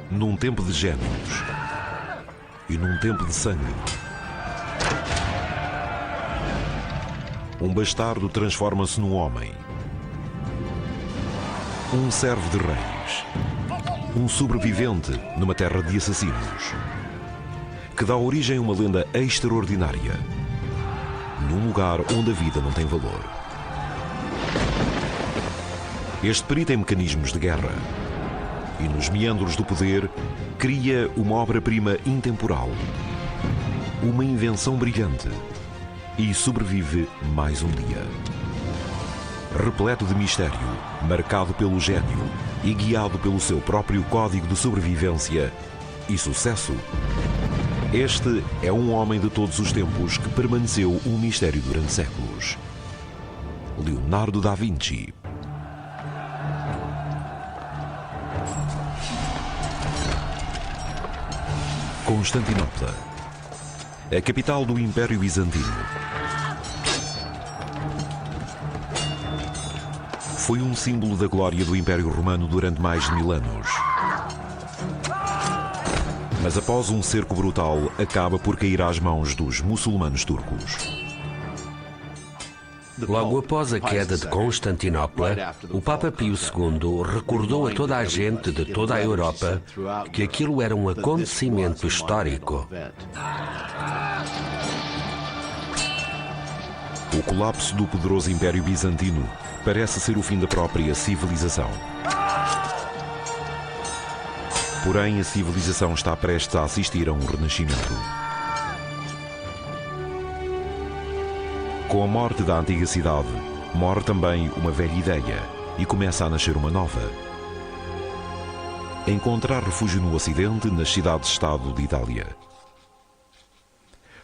Num tempo de gênios e num tempo de sangue, um bastardo transforma-se num homem, um servo de reis, um sobrevivente numa terra de assassinos, que dá origem a uma lenda extraordinária, num lugar onde a vida não tem valor. Este perito em mecanismos de guerra e nos meandros do poder cria uma obra-prima intemporal, uma invenção brilhante, e sobrevive mais um dia. Repleto de mistério, marcado pelo gênio e guiado pelo seu próprio código de sobrevivência e sucesso, este é um homem de todos os tempos que permaneceu um mistério durante séculos. Leonardo da Vinci. Constantinopla, a capital do Império Bizantino. Foi um símbolo da glória do Império Romano durante mais de 1000 anos. Mas após um cerco brutal, acaba por cair às mãos dos muçulmanos turcos. Logo após a queda de Constantinopla, o Papa Pio II recordou a toda a gente de toda a Europa que aquilo era um acontecimento histórico. O colapso do poderoso Império Bizantino parece ser o fim da própria civilização. Porém, a civilização está prestes a assistir a um renascimento. Com a morte da antiga cidade, morre também uma velha ideia e começa a nascer uma nova. Encontrar refúgio no Ocidente, nas cidades-estado de Itália.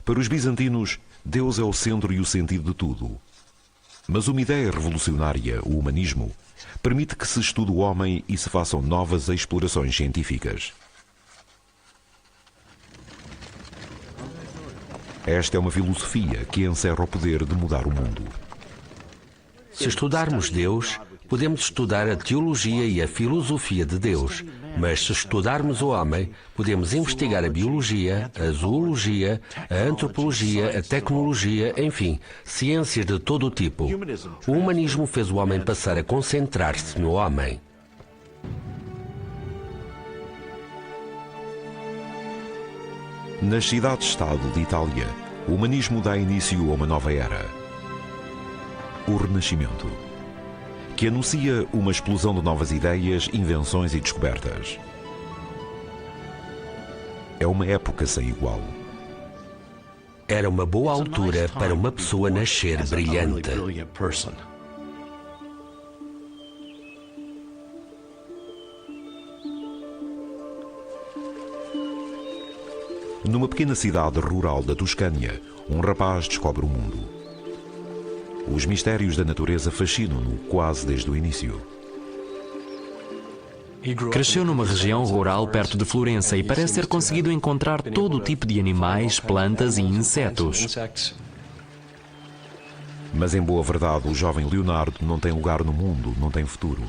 Para os bizantinos, Deus é o centro e o sentido de tudo. Mas uma ideia revolucionária, o humanismo, permite que se estude o homem e se façam novas explorações científicas. Esta é uma filosofia que encerra o poder de mudar o mundo. Se estudarmos Deus, podemos estudar a teologia e a filosofia de Deus. Mas se estudarmos o homem, podemos investigar a biologia, a zoologia, a antropologia, a tecnologia, enfim, ciências de todo o tipo. O humanismo fez o homem passar a concentrar-se no homem. Nas cidades-estado de Itália, o humanismo dá início a uma nova era. O Renascimento, que anuncia uma explosão de novas ideias, invenções e descobertas. É uma época sem igual. Era uma boa altura para uma pessoa nascer brilhante. Numa pequena cidade rural da Toscânia, um rapaz descobre o mundo. Os mistérios da natureza fascinam-no quase desde o início. Cresceu numa região rural perto de Florença e parece ter conseguido encontrar todo o tipo de animais, plantas e insetos. Mas em boa verdade, o jovem Leonardo não tem lugar no mundo, não tem futuro.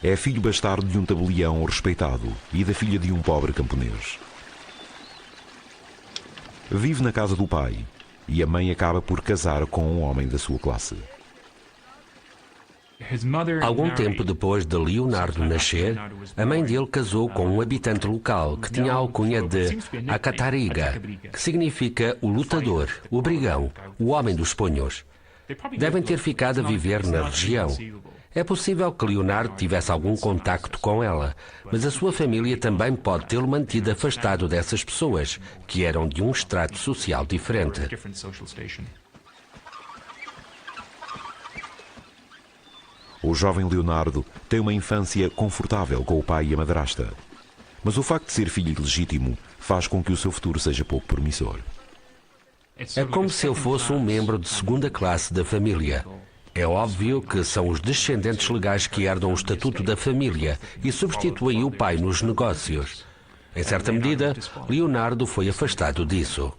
É filho bastardo de um tabelião respeitado e da filha de um pobre camponês. Vive na casa do pai e a mãe acaba por casar com um homem da sua classe. Algum tempo depois de Leonardo nascer, a mãe dele casou com um habitante local que tinha a alcunha de Acatariga, que significa o lutador, o brigão, o homem dos punhos. Devem ter ficado a viver na região. É possível que Leonardo tivesse algum contacto com ela, mas a sua família também pode tê-lo mantido afastado dessas pessoas, que eram de um estrato social diferente. O jovem Leonardo tem uma infância confortável com o pai e a madrasta, mas o facto de ser filho ilegítimo faz com que o seu futuro seja pouco promissor. É como se eu fosse um membro de segunda classe da família. É óbvio que são os descendentes legais que herdam o estatuto da família e substituem o pai nos negócios. Em certa medida, Leonardo foi afastado disso.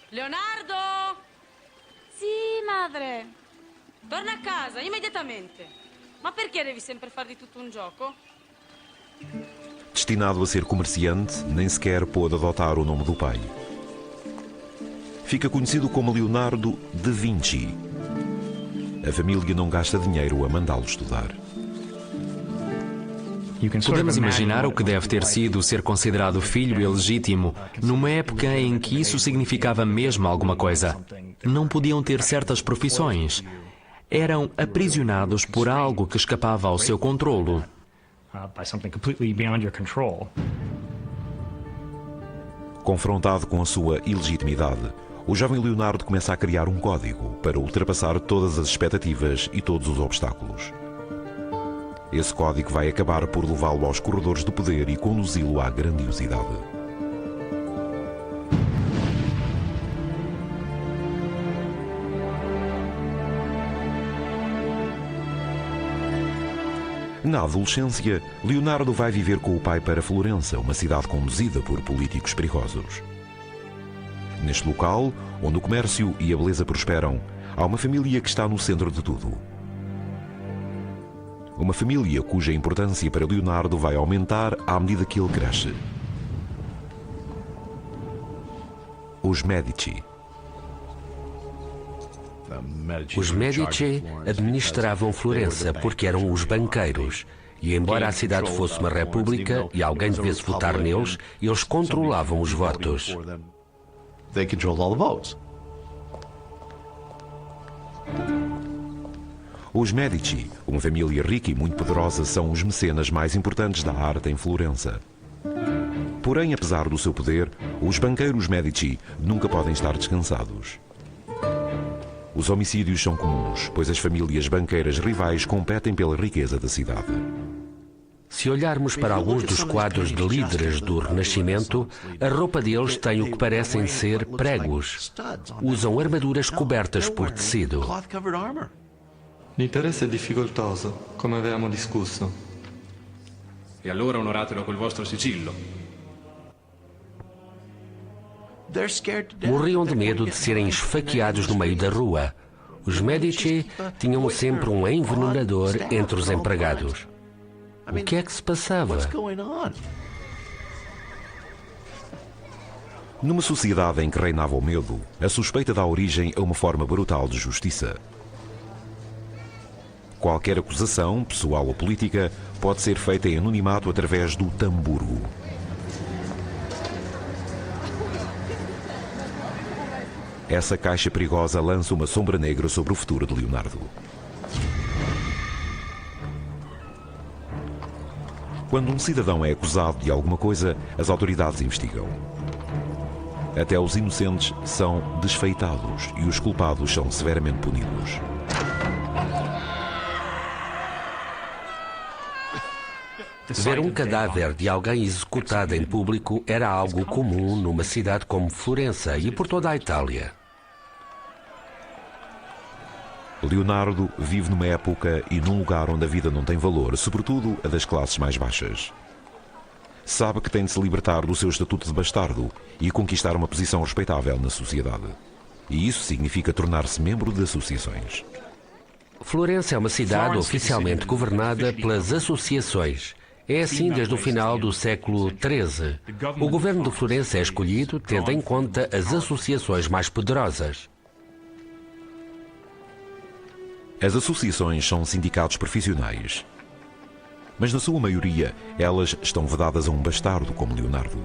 Leonardo! Sì, madre. Torna a casa, immediatamente. Ma perché devi sempre fare di tutto un gioco? Destinado a ser comerciante, nem sequer pôde adotar o nome do pai. Fica conhecido como Leonardo da Vinci. A família não gasta dinheiro a mandá-lo estudar. Podemos imaginar o que deve ter sido ser considerado filho ilegítimo, numa época em que isso significava mesmo alguma coisa. Não podiam ter certas profissões. Eram aprisionados por algo que escapava ao seu controlo. Confrontado com a sua ilegitimidade, o jovem Leonardo começa a criar um código para ultrapassar todas as expectativas e todos os obstáculos. Esse código vai acabar por levá-lo aos corredores do poder e conduzi-lo à grandiosidade. Na adolescência, Leonardo vai viver com o pai para Florença, uma cidade conduzida por políticos perigosos. Neste local, onde o comércio e a beleza prosperam, há uma família que está no centro de tudo. Uma família cuja importância para Leonardo vai aumentar à medida que ele cresce. Os Medici. Os Medici administravam Florença porque eram os banqueiros. E embora a cidade fosse uma república e alguém devesse votar neles, eles controlavam os votos. Os Medici, uma família rica e muito poderosa, são os mecenas mais importantes da arte em Florença. Porém, apesar do seu poder, os banqueiros Medici nunca podem estar descansados. Os homicídios são comuns, pois as famílias banqueiras rivais competem pela riqueza da cidade. Se olharmos para alguns dos quadros de líderes do Renascimento, a roupa deles tem o que parecem ser pregos. Usam armaduras cobertas por tecido. L'interesse è difficoltoso, come avevamo discusso. E allora onoratelo col vostro sigillo. Morriam de medo de serem esfaqueados no meio da rua. Os Medici tinham sempre um envenenador entre os empregados. O que é que se passava? Numa sociedade em que reinava o medo, a suspeita dá origem a uma forma brutal de justiça. Qualquer acusação, pessoal ou política, pode ser feita em anonimato através do tamburgo. Essa caixa perigosa lança uma sombra negra sobre o futuro de Leonardo. Quando um cidadão é acusado de alguma coisa, as autoridades investigam. Até os inocentes são desfeitados e os culpados são severamente punidos. Ver um cadáver de alguém executado em público era algo comum numa cidade como Florença e por toda a Itália. Leonardo vive numa época e num lugar onde a vida não tem valor, sobretudo a das classes mais baixas. Sabe que tem de se libertar do seu estatuto de bastardo e conquistar uma posição respeitável na sociedade. E isso significa tornar-se membro de associações. Florença é uma cidade oficialmente governada pelas associações. É assim desde o final do século XIII. O governo de Florença é escolhido tendo em conta as associações mais poderosas. As associações são sindicatos profissionais. Mas na sua maioria, elas estão vedadas a um bastardo como Leonardo.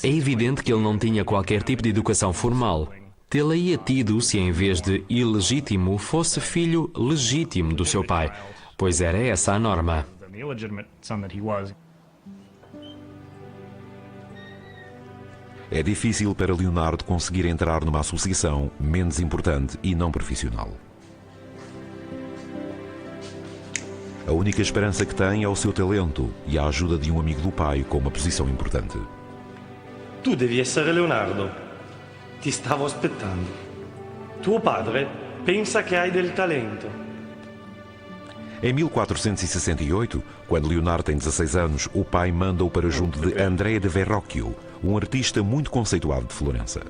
É evidente que ele não tinha qualquer tipo de educação formal. Tê-la-ia tido se, em vez de ilegítimo, fosse filho legítimo do seu pai, pois era essa a norma. É difícil para Leonardo conseguir entrar numa associação menos importante e não profissional. A única esperança que tem é o seu talento e a ajuda de um amigo do pai com uma posição importante. Tu devi essere Leonardo. Ti stavo aspettando. Tuo padre pensa che hai del talento. Em 1468, quando Leonardo tem 16 anos, o pai manda-o para junto de Andrea de Verrocchio, um artista muito conceituado de Florença.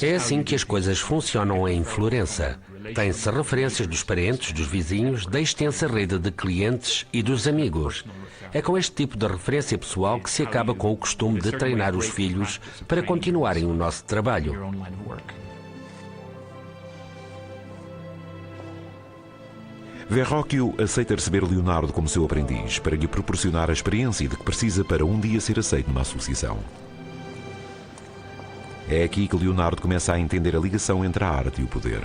É assim que as coisas funcionam em Florença. Tem-se referências dos parentes, dos vizinhos, da extensa rede de clientes e dos amigos. É com este tipo de referência pessoal que se acaba com o costume de treinar os filhos para continuarem o nosso trabalho. Verrocchio aceita receber Leonardo como seu aprendiz para lhe proporcionar a experiência de que precisa para um dia ser aceito numa associação. É aqui que Leonardo começa a entender a ligação entre a arte e o poder.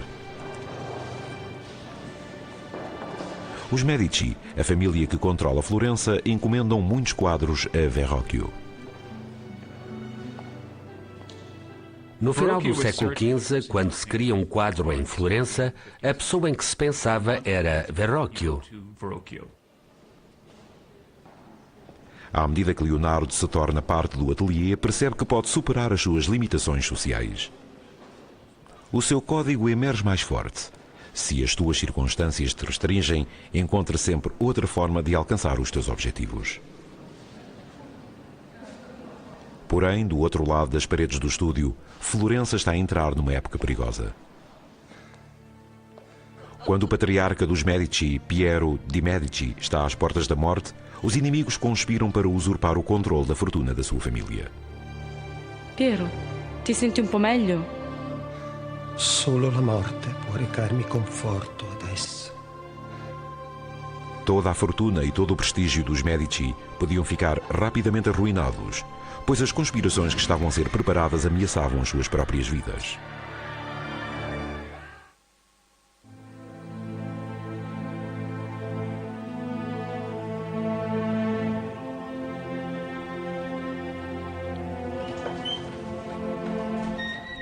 Os Medici, a família que controla Florença, encomendam muitos quadros a Verrocchio. No final do século XV, quando se cria um quadro em Florença, a pessoa em que se pensava era Verrocchio. À medida que Leonardo se torna parte do ateliê, percebe que pode superar as suas limitações sociais. O seu código emerge mais forte. Se as tuas circunstâncias te restringem, encontra sempre outra forma de alcançar os teus objetivos. Porém, do outro lado das paredes do estúdio, Florença está a entrar numa época perigosa. Quando o patriarca dos Medici, Piero de Medici, está às portas da morte, os inimigos conspiram para usurpar o controle da fortuna da sua família. Piero, ti senti un po' meglio? Solo la morte può recarmi conforto adesso. Toda a fortuna e todo o prestígio dos Medici podiam ficar rapidamente arruinados, pois as conspirações que estavam a ser preparadas ameaçavam as suas próprias vidas.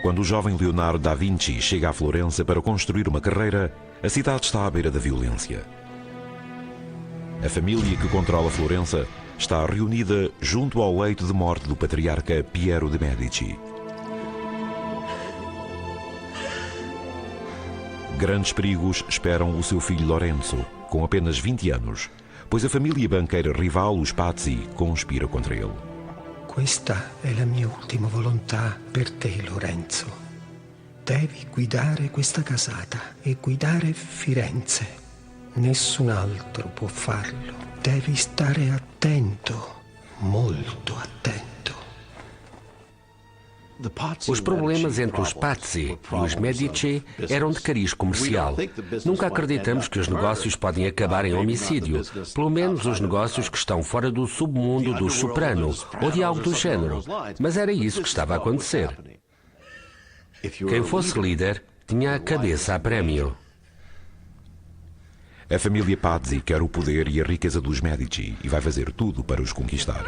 Quando o jovem Leonardo da Vinci chega a Florença para construir uma carreira, a cidade está à beira da violência. A família que controla Florença está reunida junto ao leito de morte do patriarca Piero de Medici. Grandes perigos esperam o seu filho Lorenzo, com apenas 20 anos, pois a família banqueira rival, os Pazzi, conspira contra ele. Questa è la mia ultima volontà per te, Lorenzo. Devi guidare questa casata e guidare Firenze. Nessun altro può farlo. Devi stare attento, molto attento. Os problemas entre os Pazzi e os Medici eram de cariz comercial. Nunca acreditamos que os negócios podem acabar em homicídio, pelo menos os negócios que estão fora do submundo dos Soprano ou de algo do género. Mas era isso que estava a acontecer. Quem fosse líder tinha a cabeça a prémio. A família Pazzi quer o poder e a riqueza dos Medici e vai fazer tudo para os conquistar.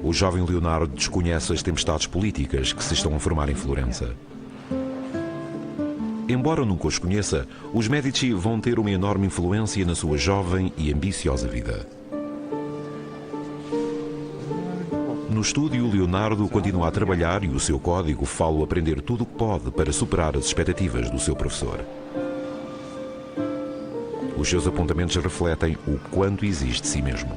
O jovem Leonardo desconhece as tempestades políticas que se estão a formar em Florença. Embora nunca os conheça, os Medici vão ter uma enorme influência na sua jovem e ambiciosa vida. No estúdio, Leonardo continua a trabalhar e o seu código fala aprender tudo o que pode para superar as expectativas do seu professor. Os seus apontamentos refletem o quanto existe de si mesmo.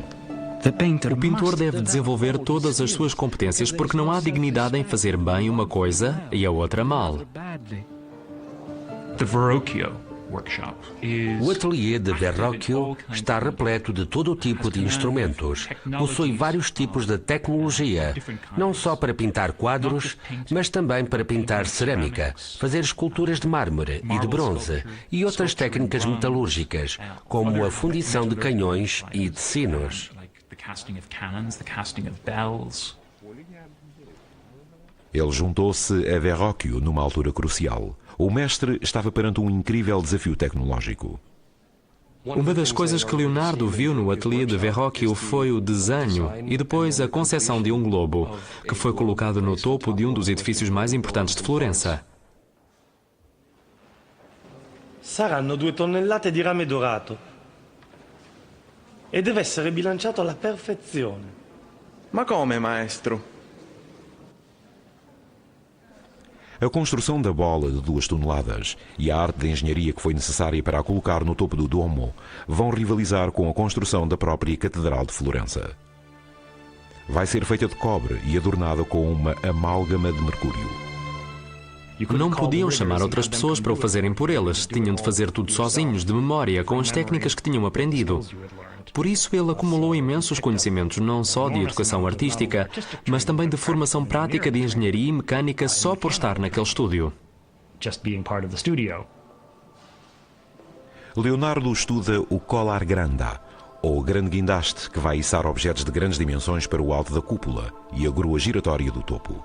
O pintor deve desenvolver todas as suas competências porque não há dignidade em fazer bem uma coisa e a outra mal. O ateliê de Verrocchio está repleto de todo o tipo de instrumentos. Possui vários tipos de tecnologia, não só para pintar quadros, mas também para pintar cerâmica, fazer esculturas de mármore e de bronze e outras técnicas metalúrgicas, como a fundição de canhões e de sinos. Ele juntou-se a Verrocchio numa altura crucial. O mestre estava perante um incrível desafio tecnológico. Uma das coisas que Leonardo viu no ateliê de Verrocchio foi o desenho e depois a concepção de um globo, que foi colocado no topo de um dos edifícios mais importantes de Florença. Saranno 2 tonnellate di rame dorato e deve essere bilanciato alla perfezione. Ma come, maestro? A construção da bola de 2 toneladas e a arte de engenharia que foi necessária para a colocar no topo do Duomo vão rivalizar com a construção da própria Catedral de Florença. Vai ser feita de cobre e adornada com uma amálgama de mercúrio. Não podiam chamar outras pessoas para o fazerem por eles. Tinham de fazer tudo sozinhos, de memória, com as técnicas que tinham aprendido. Por isso ele acumulou imensos conhecimentos, não só de educação artística, mas também de formação prática de engenharia e mecânica só por estar naquele estúdio. Leonardo estuda o collar granda, ou grande guindaste, que vai içar objetos de grandes dimensões para o alto da cúpula e a grua giratória do topo.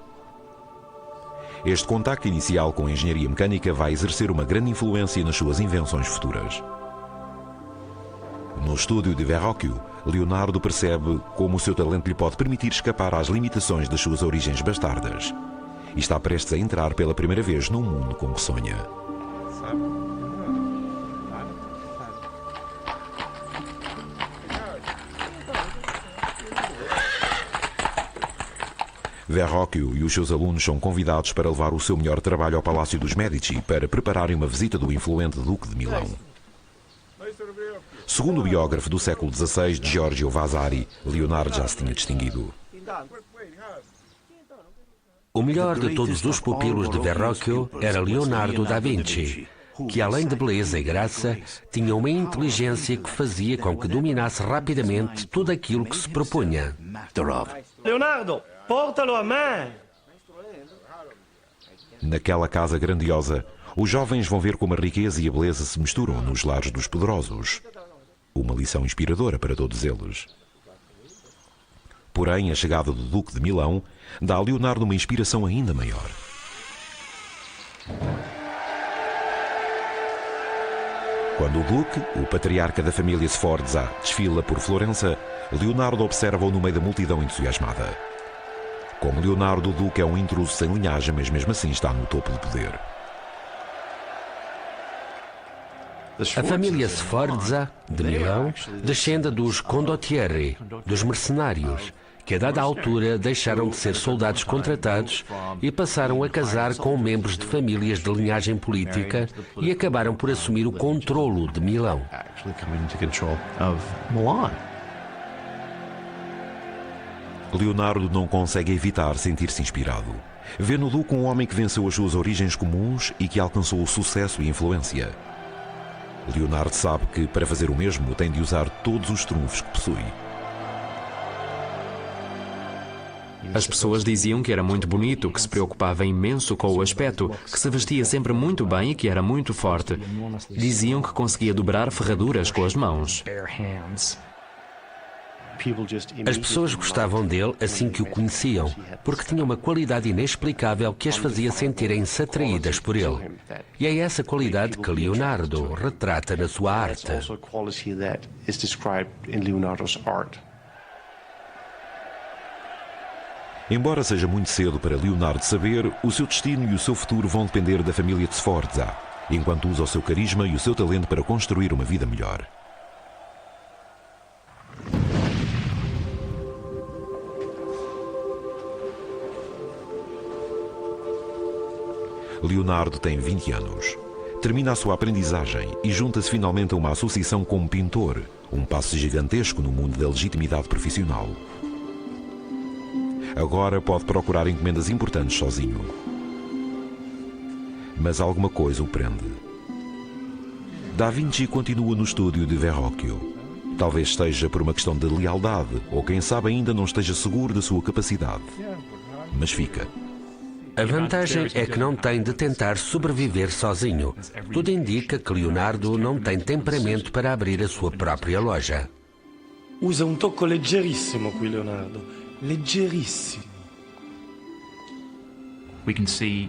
Este contacto inicial com a engenharia mecânica vai exercer uma grande influência nas suas invenções futuras. No estúdio de Verrocchio, Leonardo percebe como o seu talento lhe pode permitir escapar às limitações das suas origens bastardas e está prestes a entrar pela primeira vez num mundo com que sonha. Verrocchio e os seus alunos são convidados para levar o seu melhor trabalho ao Palácio dos Medici para prepararem uma visita do influente Duque de Milão. Segundo o biógrafo do século XVI, Giorgio Vasari, Leonardo já se tinha distinguido. O melhor de todos os pupilos de Verrocchio era Leonardo da Vinci, que além de beleza e graça, tinha uma inteligência que fazia com que dominasse rapidamente tudo aquilo que se propunha. Leonardo, porta-lo a mim! Naquela casa grandiosa, os jovens vão ver como a riqueza e a beleza se misturam nos lares dos poderosos. Uma lição inspiradora para todos eles. Porém, a chegada do Duque de Milão dá a Leonardo uma inspiração ainda maior. Quando o Duque, o patriarca da família Sforza, desfila por Florença, Leonardo observa-o no meio da multidão entusiasmada. Como Leonardo, o Duque é um intruso sem linhagem, mas mesmo assim está no topo do poder. A família Sforza, de Milão, descende dos condottieri, dos mercenários, que a dada altura deixaram de ser soldados contratados e passaram a casar com membros de famílias de linhagem política e acabaram por assumir o controlo de Milão. Leonardo não consegue evitar sentir-se inspirado. Vê no Duque um homem que venceu as suas origens comuns e que alcançou o sucesso e influência. Leonardo sabe que, para fazer o mesmo, tem de usar todos os trunfos que possui. As pessoas diziam que era muito bonito, que se preocupava imenso com o aspecto, que se vestia sempre muito bem e que era muito forte. Diziam que conseguia dobrar ferraduras com as mãos. As pessoas gostavam dele assim que o conheciam, porque tinha uma qualidade inexplicável que as fazia sentirem-se atraídas por ele. E é essa qualidade que Leonardo retrata na sua arte. Embora seja muito cedo para Leonardo saber, o seu destino e o seu futuro vão depender da família de Sforza, enquanto usa o seu carisma e o seu talento para construir uma vida melhor. Leonardo tem 20 anos. Termina a sua aprendizagem e junta-se finalmente a uma associação como pintor, um passo gigantesco no mundo da legitimidade profissional. Agora pode procurar encomendas importantes sozinho. Mas alguma coisa o prende. Da Vinci continua no estúdio de Verrocchio. Talvez esteja por uma questão de lealdade, ou quem sabe ainda não esteja seguro da sua capacidade. Mas fica. A vantagem é que não tem de tentar sobreviver sozinho. Tudo indica que Leonardo não tem temperamento para abrir a sua própria loja. Usa um tocco leggerissimo qui, Leonardo. Leggerissimo.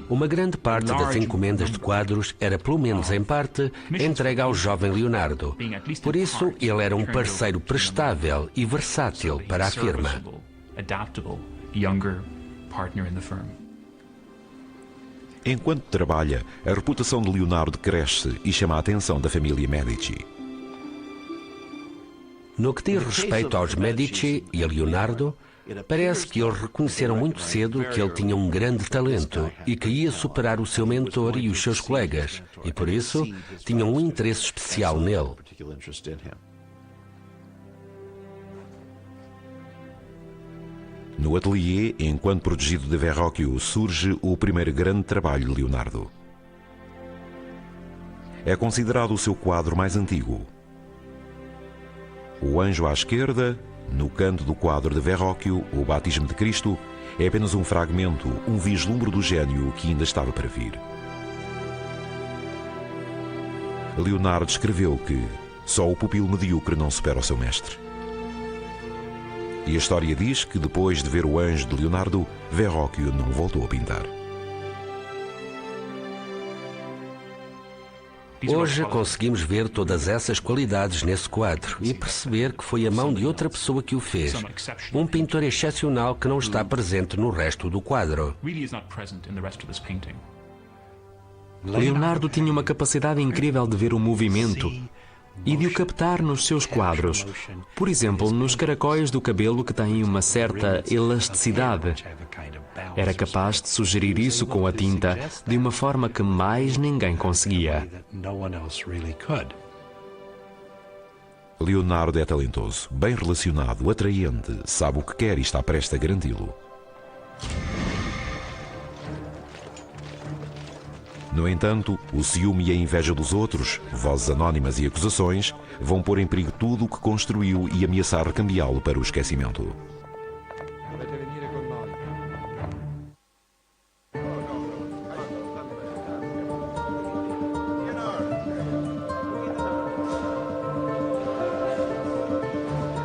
Uma grande parte das encomendas de quadros era, pelo menos em parte, entregue ao jovem Leonardo. Por isso, ele era um parceiro prestável e versátil para a firma. Enquanto trabalha, a reputação de Leonardo cresce e chama a atenção da família Medici. No que diz respeito aos Medici e a Leonardo, Parece que eles reconheceram muito cedo que ele tinha um grande talento e que ia superar o seu mentor e os seus colegas, e por isso tinham um interesse especial nele. No ateliê, enquanto protegido de Verrocchio, surge o primeiro grande trabalho de Leonardo. É considerado o seu quadro mais antigo. O Anjo à esquerda, no canto do quadro de Verrocchio, o Batismo de Cristo, é apenas um fragmento, um vislumbre do gênio que ainda estava para vir. Leonardo escreveu que só o pupilo medíocre não supera o seu mestre. E a história diz que depois de ver o Anjo de Leonardo, Verrocchio não voltou a pintar. Hoje conseguimos ver todas essas qualidades nesse quadro e perceber que foi a mão de outra pessoa que o fez. Um pintor excepcional que não está presente no resto do quadro. Leonardo tinha uma capacidade incrível de ver o movimento e de o captar nos seus quadros. Por exemplo, nos caracóis do cabelo que têm uma certa elasticidade. Era capaz de sugerir isso com a tinta de uma forma que mais ninguém conseguia. Leonardo é talentoso, bem relacionado, atraente, sabe o que quer e está prestes a garanti-lo. No entanto, o ciúme e a inveja dos outros, vozes anónimas e acusações, vão pôr em perigo tudo o que construiu e ameaçar recambiá-lo para o esquecimento.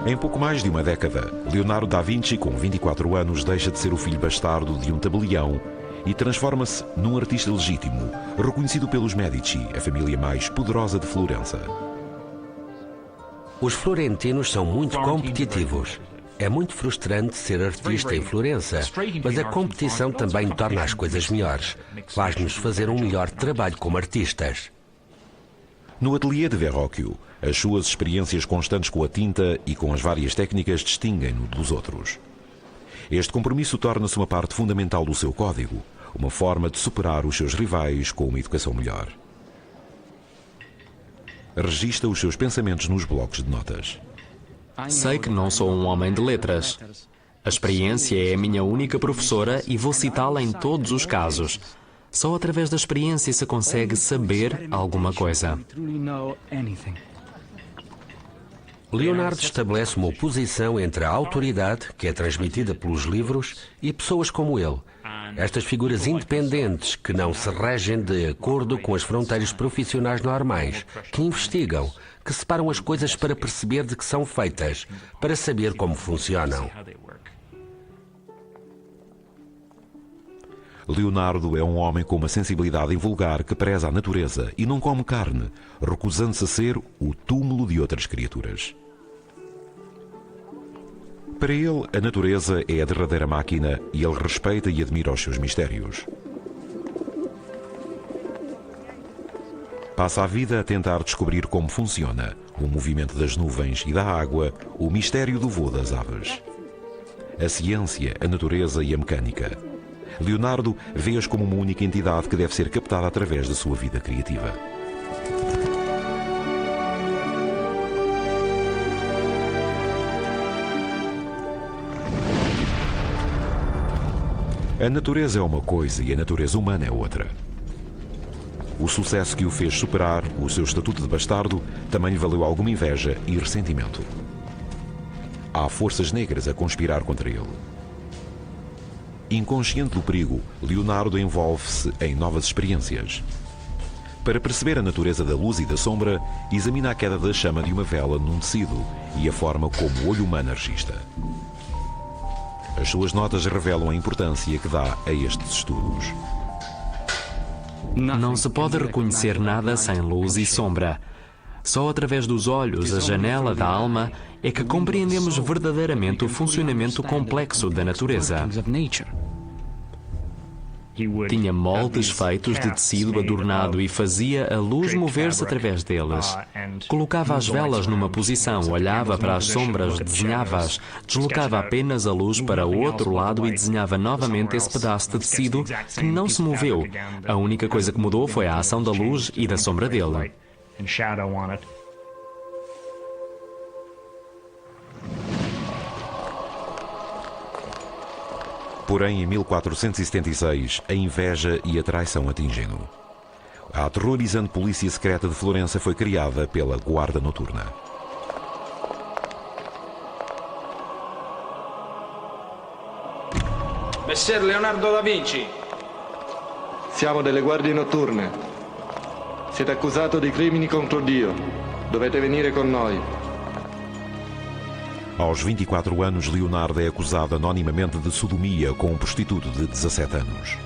Em pouco mais de uma década, Leonardo da Vinci, com 24 anos, deixa de ser o filho bastardo de um tabelião e transforma-se num artista legítimo, reconhecido pelos Medici, a família mais poderosa de Florença. Os florentinos são muito competitivos. É muito frustrante ser artista em Florença, mas a competição também torna as coisas melhores. Faz-nos fazer um melhor trabalho como artistas. No ateliê de Verrocchio, as suas experiências constantes com a tinta e com as várias técnicas distinguem-no dos outros. Este compromisso torna-se uma parte fundamental do seu código, uma forma de superar os seus rivais com uma educação melhor. Registra os seus pensamentos nos blocos de notas. Sei que não sou um homem de letras. A experiência é a minha única professora e vou citá-la em todos os casos. Só através da experiência se consegue saber alguma coisa. Leonardo estabelece uma oposição entre a autoridade, que é transmitida pelos livros, e pessoas como ele. Estas figuras independentes que não se regem de acordo com as fronteiras profissionais normais, que investigam, que separam as coisas para perceber de que são feitas, para saber como funcionam. Leonardo é um homem com uma sensibilidade invulgar que preza a natureza e não come carne, recusando-se a ser o túmulo de outras criaturas. Para ele, a natureza é a derradeira máquina e ele respeita e admira os seus mistérios. Passa a vida a tentar descobrir como funciona o movimento das nuvens e da água, o mistério do voo das aves. A ciência, a natureza e a mecânica. Leonardo vê-as como uma única entidade que deve ser captada através da sua vida criativa. A natureza é uma coisa e a natureza humana é outra. O sucesso que o fez superar o seu estatuto de bastardo também lhe valeu alguma inveja e ressentimento. Há forças negras a conspirar contra ele. Inconsciente do perigo, Leonardo envolve-se em novas experiências. Para perceber a natureza da luz e da sombra, examina a queda da chama de uma vela num tecido e a forma como o olho humano registra. As suas notas revelam a importância que dá a estes estudos. Não se pode reconhecer nada sem luz e sombra. Só através dos olhos, a janela da alma, é que compreendemos verdadeiramente o funcionamento complexo da natureza. Tinha moldes feitos de tecido adornado e fazia a luz mover-se através deles. Colocava as velas numa posição, olhava para as sombras, desenhava-as, deslocava apenas a luz para o outro lado e desenhava novamente esse pedaço de tecido que não se moveu. A única coisa que mudou foi a ação da luz e da sombra dele. Porém, em 1476, a inveja e a traição atingem-no. A aterrorizante polícia secreta de Florença foi criada pela Guarda Noturna. Messer Leonardo da Vinci. Siamo delle guardie notturne. Siete accusato di crimini contro Dio. Dovete venire con noi. Aos 24 anos, Leonardo é acusado anonimamente de sodomia com um prostituto de 17 anos.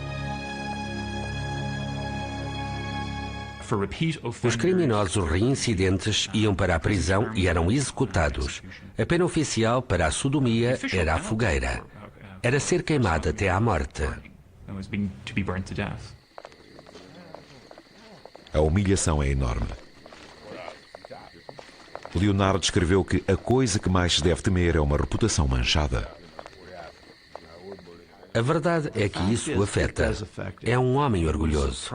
Os criminosos reincidentes iam para a prisão e eram executados. A pena oficial para a sodomia era a fogueira. Era ser queimado até à morte. A humilhação é enorme. Leonardo escreveu que a coisa que mais se deve temer é uma reputação manchada. A verdade é que isso o afeta. É um homem orgulhoso.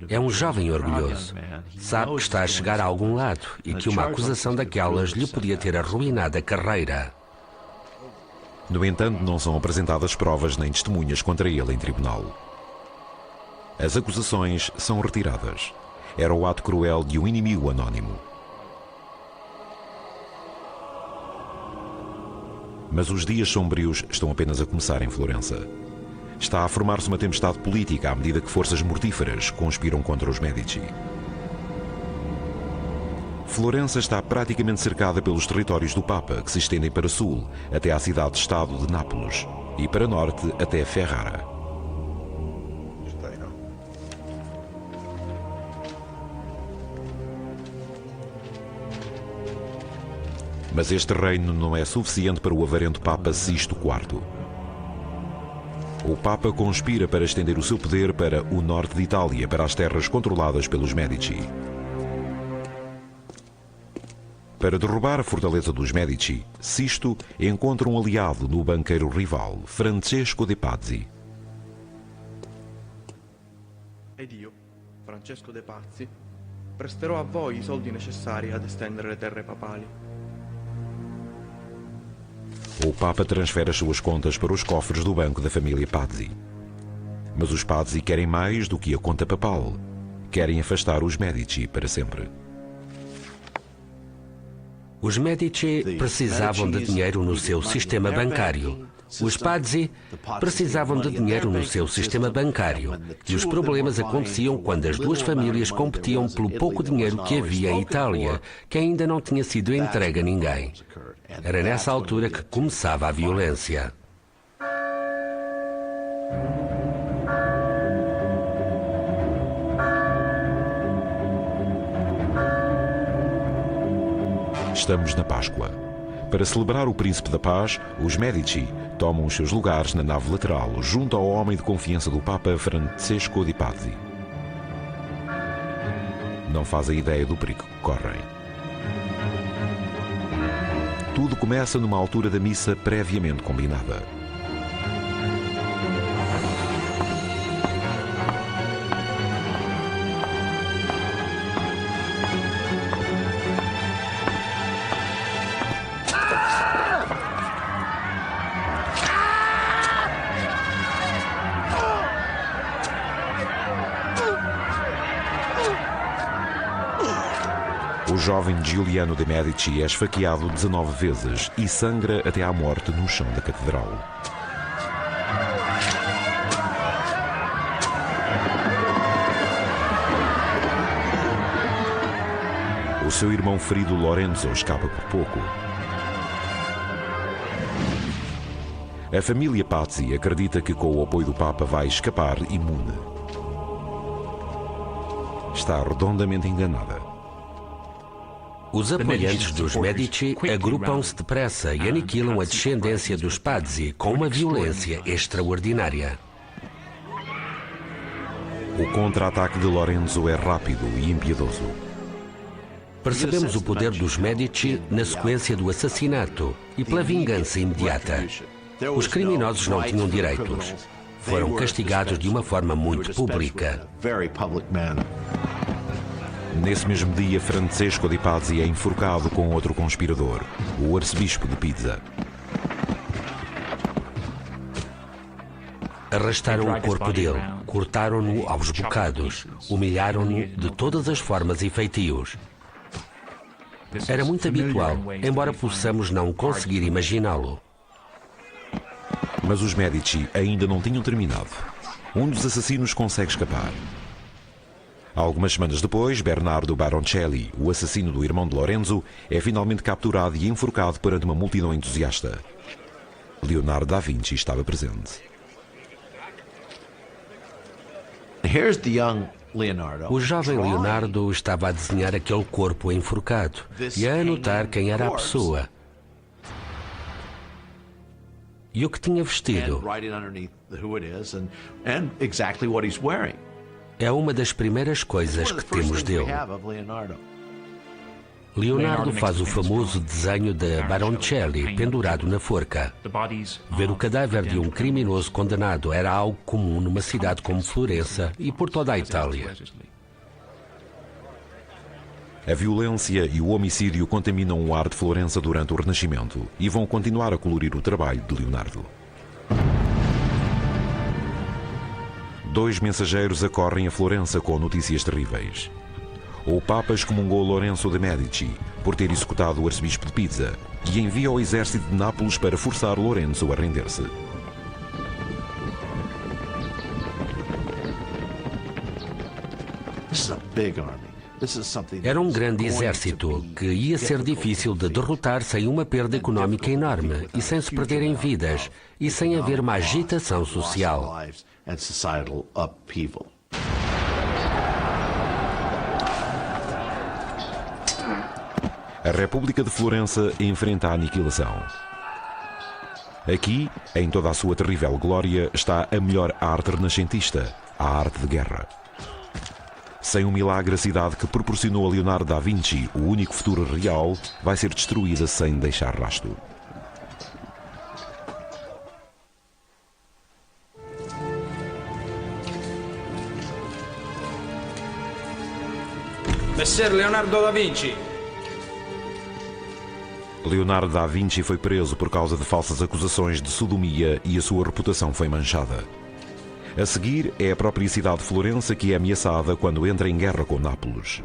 É um jovem orgulhoso. Sabe que está a chegar a algum lado e que uma acusação daquelas lhe podia ter arruinado a carreira. No entanto, não são apresentadas provas nem testemunhas contra ele em tribunal. As acusações são retiradas. Era o ato cruel de um inimigo anónimo. Mas os dias sombrios estão apenas a começar em Florença. Está a formar-se uma tempestade política à medida que forças mortíferas conspiram contra os Medici. Florença está praticamente cercada pelos territórios do Papa, que se estendem para sul, até à cidade-estado de Nápoles, e para norte até Ferrara. Mas este reino não é suficiente para o avarento Papa Sisto IV. O Papa conspira para estender o seu poder para o norte de Itália, para as terras controladas pelos Medici. Para derrubar a fortaleza dos Medici, Sisto encontra um aliado no banqueiro rival, Francesco de Pazzi. Ed io, Francesco de Pazzi, presterò a voi i soldi necessari ad estendere le terre papali. O Papa transfere as suas contas para os cofres do banco da família Pazzi. Mas os Pazzi querem mais do que a conta papal. Querem afastar os Medici para sempre. Os Medici precisavam de dinheiro no seu sistema bancário. Os Pazzi precisavam de dinheiro no seu sistema bancário. E os problemas aconteciam quando as duas famílias competiam pelo pouco dinheiro que havia em Itália, que ainda não tinha sido entregue a ninguém. Era nessa altura que começava a violência. Estamos na Páscoa. Para celebrar o Príncipe da Paz, os Medici tomam os seus lugares na nave lateral, junto ao homem de confiança do Papa, Francesco de Pazzi. Não fazem ideia do perigo que correm. Tudo começa numa altura da missa previamente combinada. O jovem Giuliano de Medici é esfaqueado 19 vezes e sangra até à morte no chão da catedral. O seu irmão ferido Lorenzo escapa por pouco. A família Pazzi acredita que com o apoio do Papa vai escapar imune. Está redondamente enganada. Os apoiantes dos Medici agrupam-se depressa e aniquilam a descendência dos Pazzi com uma violência extraordinária. O contra-ataque de Lorenzo é rápido e impiedoso. Percebemos o poder dos Medici na sequência do assassinato e pela vingança imediata. Os criminosos não tinham direitos. Foram castigados de uma forma muito pública. Nesse mesmo dia, Francesco de Pazzi é enforcado com outro conspirador, o arcebispo de Pisa. Arrastaram o corpo dele, cortaram-no aos bocados, humilharam-no de todas as formas e feitios. Era muito habitual, embora possamos não conseguir imaginá-lo. Mas os Medici ainda não tinham terminado. Um dos assassinos consegue escapar. Algumas semanas depois, Bernardo Baroncelli, o assassino do irmão de Lorenzo, é finalmente capturado e enforcado perante uma multidão entusiasta. Leonardo da Vinci estava presente. O jovem Leonardo estava a desenhar aquele corpo enforcado e a anotar quem era a pessoa e o que tinha vestido. É uma das primeiras coisas que temos dele. Leonardo faz o famoso desenho de Baroncelli pendurado na forca. Ver o cadáver de um criminoso condenado era algo comum numa cidade como Florença e por toda a Itália. A violência e o homicídio contaminam o ar de Florença durante o Renascimento e vão continuar a colorir o trabalho de Leonardo. 2 mensageiros acorrem a Florença com notícias terríveis. O Papa excomungou Lorenzo de Medici por ter executado o arcebispo de Pisa e envia o exército de Nápoles para forçar Lorenzo a render-se. Era um grande exército que ia ser difícil de derrotar sem uma perda económica enorme e sem se perderem vidas e sem haver uma agitação social. A República de Florença enfrenta a aniquilação. Aqui, em toda a sua terrível glória, está a melhor arte renascentista, a arte de guerra. Sem um milagre, a cidade que proporcionou a Leonardo da Vinci o único futuro real vai ser destruída sem deixar rastro. Messer Leonardo da Vinci. Leonardo da Vinci foi preso por causa de falsas acusações de sodomia e a sua reputação foi manchada. A seguir, é a própria cidade de Florença que é ameaçada quando entra em guerra com Nápoles.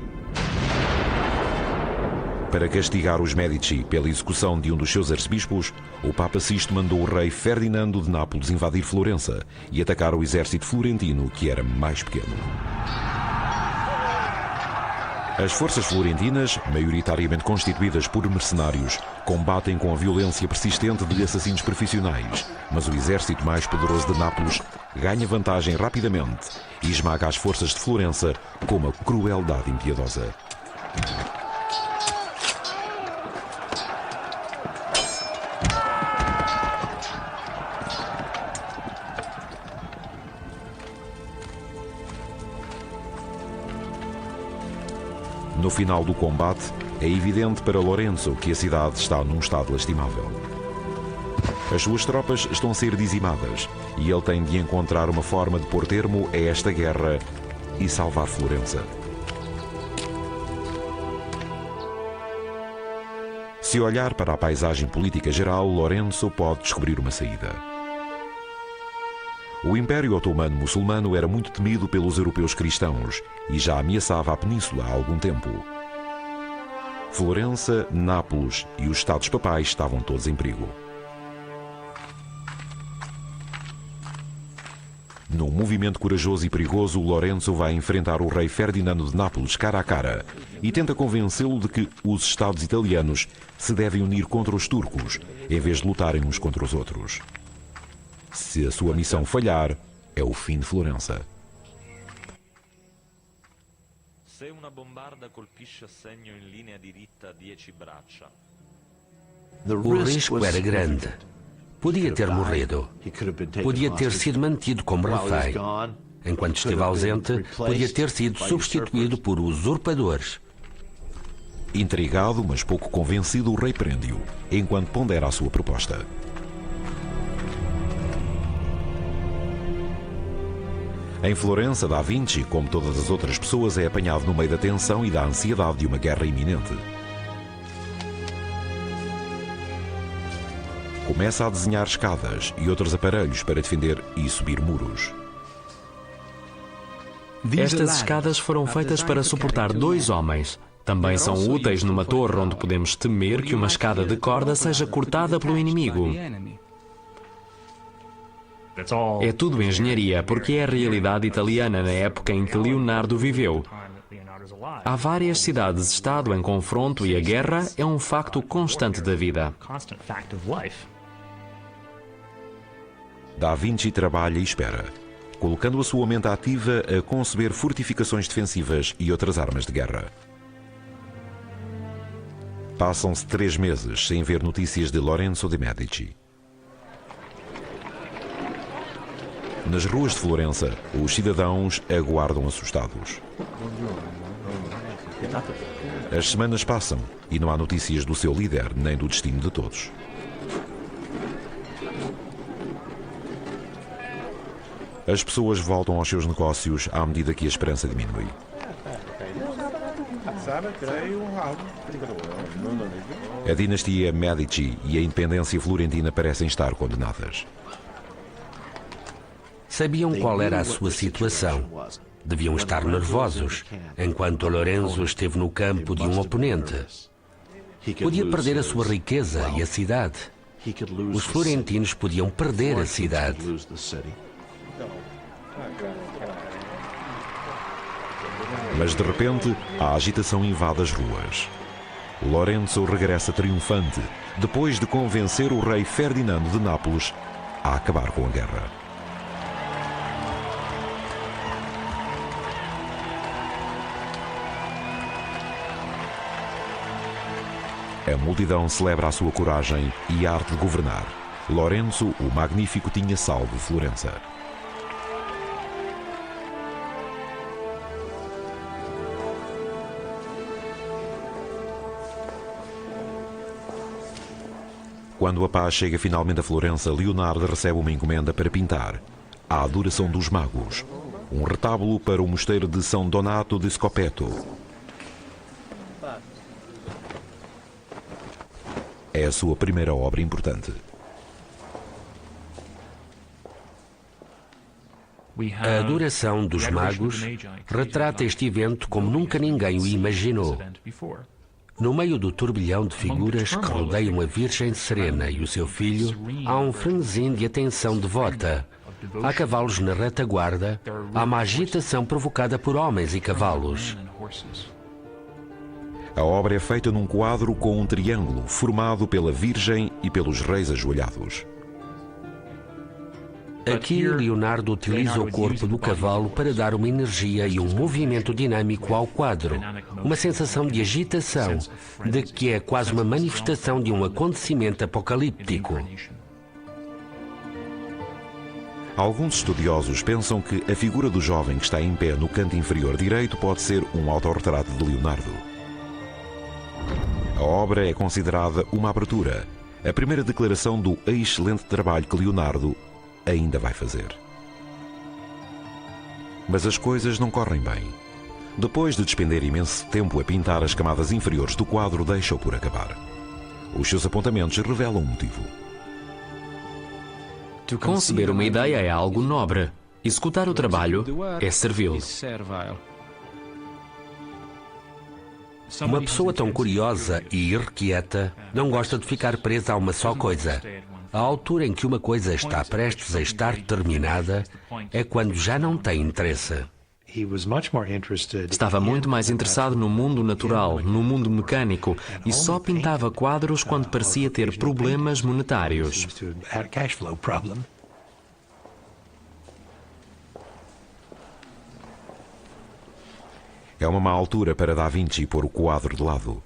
Para castigar os Medici pela execução de um dos seus arcebispos, o Papa Sisto mandou o rei Ferdinando de Nápoles invadir Florença e atacar o exército florentino, que era mais pequeno. As forças florentinas, maioritariamente constituídas por mercenários, combatem com a violência persistente de assassinos profissionais, mas o exército mais poderoso de Nápoles ganha vantagem rapidamente e esmaga as forças de Florença com uma crueldade impiedosa. No final do combate, é evidente para Lorenzo que a cidade está num estado lastimável. As suas tropas estão a ser dizimadas e ele tem de encontrar uma forma de pôr termo a esta guerra e salvar Florença. Se olhar para a paisagem política geral, Lorenzo pode descobrir uma saída. O Império Otomano Muçulmano era muito temido pelos europeus cristãos e já ameaçava a península há algum tempo. Florença, Nápoles e os Estados Papais estavam todos em perigo. Num movimento corajoso e perigoso, Lorenzo vai enfrentar o rei Ferdinando de Nápoles cara a cara e tenta convencê-lo de que os Estados italianos se devem unir contra os turcos, em vez de lutarem uns contra os outros. Se a sua missão falhar, é o fim de Florença. Se uma bombarda colpisce a segno in linea diritta 10 braccia. O risco era grande. Podia ter morrido. Podia ter sido mantido como refém. Enquanto esteve ausente, podia ter sido substituído por usurpadores. Intrigado, mas pouco convencido, o rei prende-o, enquanto pondera a sua proposta. Em Florença, Da Vinci, como todas as outras pessoas, é apanhado no meio da tensão e da ansiedade de uma guerra iminente. Começa a desenhar escadas e outros aparelhos para defender e subir muros. Estas escadas foram feitas para suportar 2 homens. Também são úteis numa torre onde podemos temer que uma escada de corda seja cortada pelo inimigo. É tudo engenharia, porque é a realidade italiana na época em que Leonardo viveu. Há várias cidades-estado em confronto e a guerra é um facto constante da vida. Da Vinci trabalha e espera, colocando a sua mente ativa a conceber fortificações defensivas e outras armas de guerra. Passam-se 3 meses sem ver notícias de Lorenzo de Medici. Nas ruas de Florença, os cidadãos aguardam assustados. As semanas passam e não há notícias do seu líder nem do destino de todos. As pessoas voltam aos seus negócios à medida que a esperança diminui. A dinastia Medici e a independência florentina parecem estar condenadas. Sabiam qual era a sua situação. Deviam estar nervosos, enquanto Lorenzo esteve no campo de um oponente. Podia perder a sua riqueza e a cidade. Os florentinos podiam perder a cidade. Mas de repente, a agitação invade as ruas. Lorenzo regressa triunfante, depois de convencer o rei Ferdinando de Nápoles a acabar com a guerra. A multidão celebra a sua coragem e a arte de governar. Lorenzo, o Magnífico, tinha salvo Florença. Quando a paz chega finalmente a Florença, Leonardo recebe uma encomenda para pintar a Adoração dos Magos, um retábulo para o mosteiro de São Donato de Scopeto. É a sua primeira obra importante. A Adoração dos Magos retrata este evento como nunca ninguém o imaginou. No meio do turbilhão de figuras que rodeiam a Virgem Serena e o seu filho, há um frenesim de atenção devota. Há cavalos na retaguarda, há uma agitação provocada por homens e cavalos. A obra é feita num quadro com um triângulo formado pela Virgem e pelos reis ajoelhados. Aqui, Leonardo utiliza o corpo do cavalo para dar uma energia e um movimento dinâmico ao quadro. Uma sensação de agitação, de que é quase uma manifestação de um acontecimento apocalíptico. Alguns estudiosos pensam que a figura do jovem que está em pé no canto inferior direito pode ser um autorretrato de Leonardo. A obra é considerada uma abertura, a primeira declaração do excelente trabalho que Leonardo ainda vai fazer. Mas as coisas não correm bem. Depois de despender imenso tempo a pintar as camadas inferiores do quadro, deixa-o por acabar. Os seus apontamentos revelam o motivo. Conceber uma ideia é algo nobre. Executar o trabalho é servi-lo. Uma pessoa tão curiosa e irrequieta não gosta de ficar presa a uma só coisa. A altura em que uma coisa está prestes a estar terminada é quando já não tem interesse. Estava muito mais interessado no mundo natural, no mundo mecânico, e só pintava quadros quando parecia ter problemas monetários. É uma má altura para Da Vinci pôr o quadro de lado.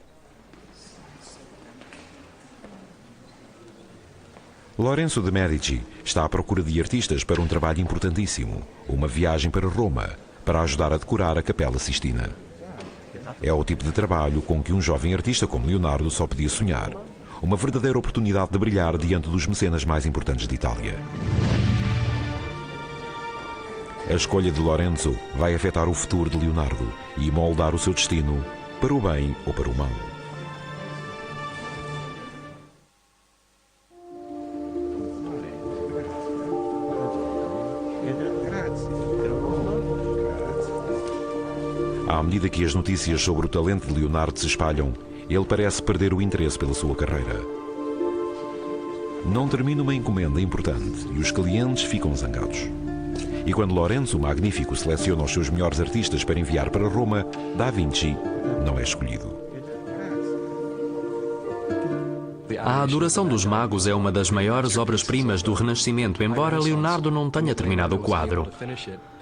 Lorenzo de Medici está à procura de artistas para um trabalho importantíssimo, uma viagem para Roma, para ajudar a decorar a Capela Sistina. É o tipo de trabalho com que um jovem artista como Leonardo só podia sonhar. Uma verdadeira oportunidade de brilhar diante dos mecenas mais importantes de Itália. A escolha de Lorenzo vai afetar o futuro de Leonardo e moldar o seu destino para o bem ou para o mal. À medida que as notícias sobre o talento de Leonardo se espalham, ele parece perder o interesse pela sua carreira. Não termina uma encomenda importante e os clientes ficam zangados. E quando Lorenzo Magnífico seleciona os seus melhores artistas para enviar para Roma, Da Vinci não é escolhido. A Adoração dos Magos é uma das maiores obras-primas do Renascimento, embora Leonardo não tenha terminado o quadro.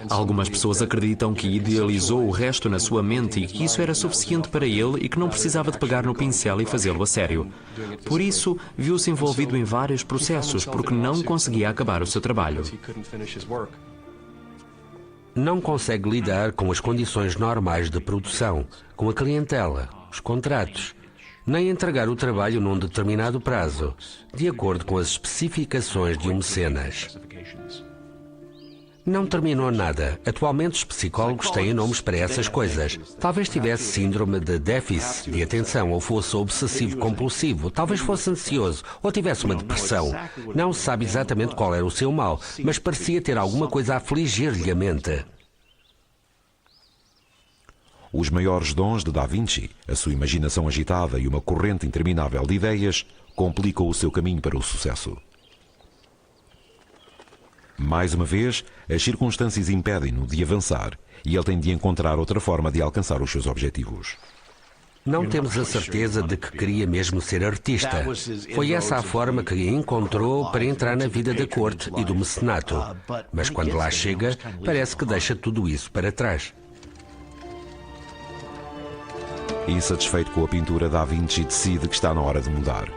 Algumas pessoas acreditam que idealizou o resto na sua mente e que isso era suficiente para ele e que não precisava de pegar no pincel e fazê-lo a sério. Por isso, viu-se envolvido em vários processos, porque não conseguia acabar o seu trabalho. Não consegue lidar com as condições normais de produção, com a clientela, os contratos, nem entregar o trabalho num determinado prazo, de acordo com as especificações de um mecenas. Não terminou nada. Atualmente os psicólogos têm nomes para essas coisas. Talvez tivesse síndrome de déficit de atenção, ou fosse obsessivo-compulsivo, talvez fosse ansioso, ou tivesse uma depressão. Não se sabe exatamente qual era o seu mal, mas parecia ter alguma coisa a afligir-lhe a mente. Os maiores dons de Da Vinci, a sua imaginação agitada e uma corrente interminável de ideias, complicam o seu caminho para o sucesso. Mais uma vez, as circunstâncias impedem-no de avançar e ele tem de encontrar outra forma de alcançar os seus objetivos. Não temos a certeza de que queria mesmo ser artista. Foi essa a forma que encontrou para entrar na vida da corte e do mecenato. Mas quando lá chega, parece que deixa tudo isso para trás. Insatisfeito com a pintura, Da Vinci decide que está na hora de mudar.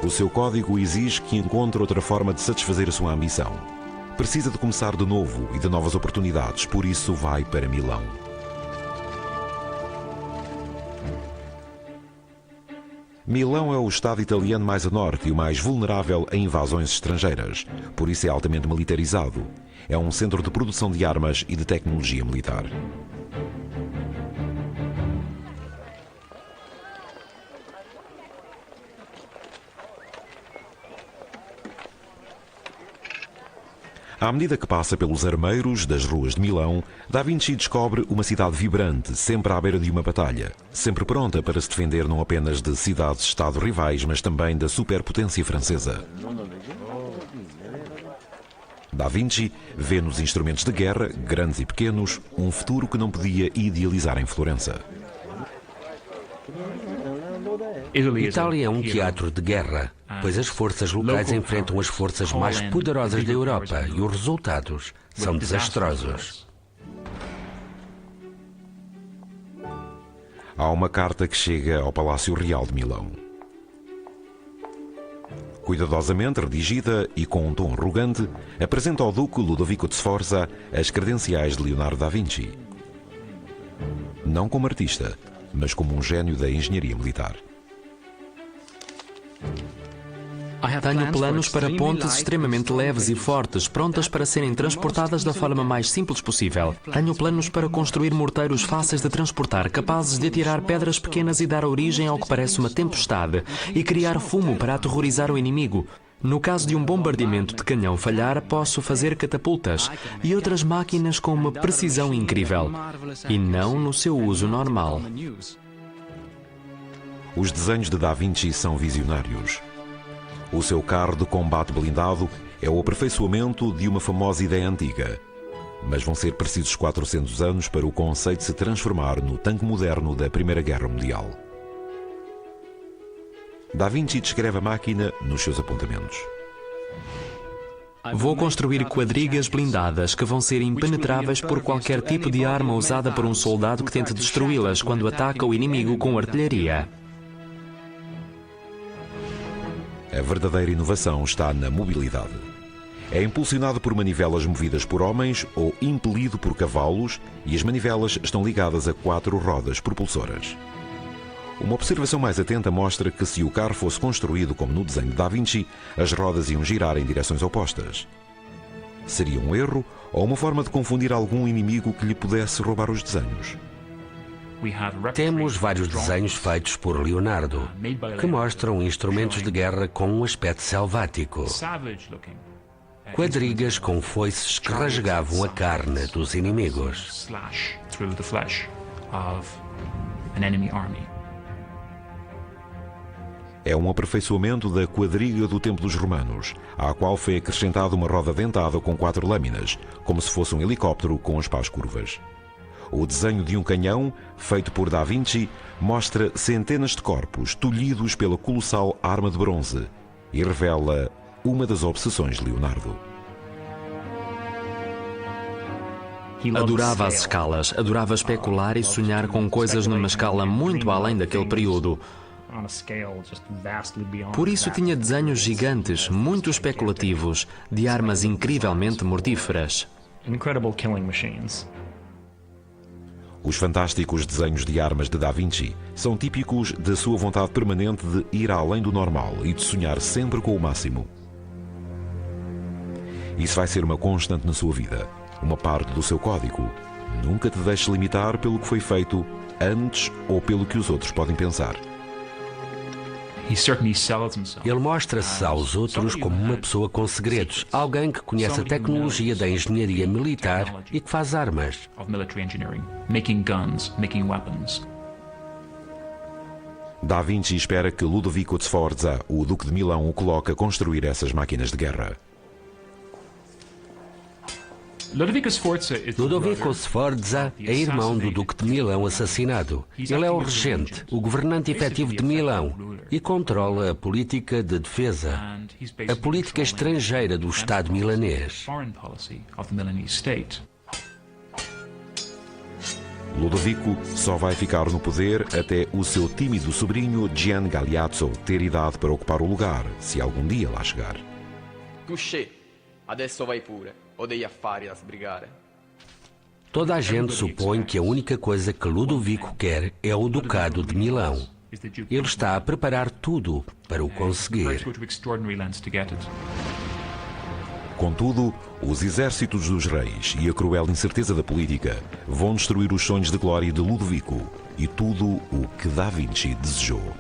O seu código exige que encontre outra forma de satisfazer a sua ambição. Precisa de começar de novo e de novas oportunidades, por isso vai para Milão. Milão é o estado italiano mais a norte e o mais vulnerável a invasões estrangeiras, por isso é altamente militarizado. É um centro de produção de armas e de tecnologia militar. À medida que passa pelos armeiros das ruas de Milão, Da Vinci descobre uma cidade vibrante, sempre à beira de uma batalha, sempre pronta para se defender não apenas de cidades-estado rivais, mas também da superpotência francesa. Da Vinci vê nos instrumentos de guerra, grandes e pequenos, um futuro que não podia idealizar em Florença. Itália é um teatro de guerra, pois as forças locais enfrentam as forças mais poderosas da Europa e os resultados são desastrosos. Há uma carta que chega ao Palácio Real de Milão. Cuidadosamente redigida e com um tom arrogante, apresenta ao Duque Ludovico de Sforza as credenciais de Leonardo da Vinci. Não como artista, mas como um gênio da engenharia militar. Tenho planos para pontes extremamente leves e fortes, prontas para serem transportadas da forma mais simples possível. Tenho planos para construir morteiros fáceis de transportar, capazes de atirar pedras pequenas e dar origem ao que parece uma tempestade, e criar fumo para aterrorizar o inimigo. No caso de um bombardeamento de canhão falhar, posso fazer catapultas e outras máquinas com uma precisão incrível, e não no seu uso normal. Os desenhos de Da Vinci são visionários. O seu carro de combate blindado é o aperfeiçoamento de uma famosa ideia antiga. Mas vão ser precisos 400 anos para o conceito se transformar no tanque moderno da Primeira Guerra Mundial. Da Vinci descreve a máquina nos seus apontamentos. Vou construir quadrigas blindadas que vão ser impenetráveis por qualquer tipo de arma usada por um soldado que tente destruí-las quando ataca o inimigo com artilharia. A verdadeira inovação está na mobilidade. É impulsionado por manivelas movidas por homens ou impelido por cavalos, e as manivelas estão ligadas a 4 rodas propulsoras. Uma observação mais atenta mostra que, se o carro fosse construído como no desenho de Da Vinci, as rodas iam girar em direções opostas. Seria um erro ou uma forma de confundir algum inimigo que lhe pudesse roubar os desenhos? Temos vários desenhos feitos por Leonardo, que mostram instrumentos de guerra com um aspecto selvático. Quadrigas com foices que rasgavam a carne dos inimigos. É um aperfeiçoamento da quadriga do tempo dos romanos, à qual foi acrescentada uma roda dentada com 4 lâminas, como se fosse um helicóptero com as pás curvas. O desenho de um canhão, feito por Da Vinci, mostra centenas de corpos tolhidos pela colossal arma de bronze e revela uma das obsessões de Leonardo. Adorava as escalas, adorava especular e sonhar com coisas numa escala muito além daquele período. Por isso tinha desenhos gigantes, muito especulativos, de armas incrivelmente mortíferas. Os fantásticos desenhos de armas de Da Vinci são típicos da sua vontade permanente de ir além do normal e de sonhar sempre com o máximo. Isso vai ser uma constante na sua vida, uma parte do seu código. Nunca te deixes limitar pelo que foi feito antes ou pelo que os outros podem pensar. Ele mostra-se aos outros como uma pessoa com segredos, alguém que conhece a tecnologia da engenharia militar e que faz armas. Da Vinci espera que Ludovico Sforza, o Duque de Milão, o coloque a construir essas máquinas de guerra. Ludovico Sforza é irmão do Duque de Milão assassinado. Ele é o regente, o governante efetivo de Milão, e controla a política de defesa, a política estrangeira do Estado milanês. Ludovico só vai ficar no poder até o seu tímido sobrinho Gian Galeazzo ter idade para ocupar o lugar, se algum dia lá chegar. Couché, adesso vai pure. Ho degli affari da sbrigare. Toda a gente supõe que a única coisa que Ludovico quer é o Ducado de Milão. Ele está a preparar tudo para o conseguir. Contudo, os exércitos dos reis e a cruel incerteza da política vão destruir os sonhos de glória de Ludovico e tudo o que Da Vinci desejou.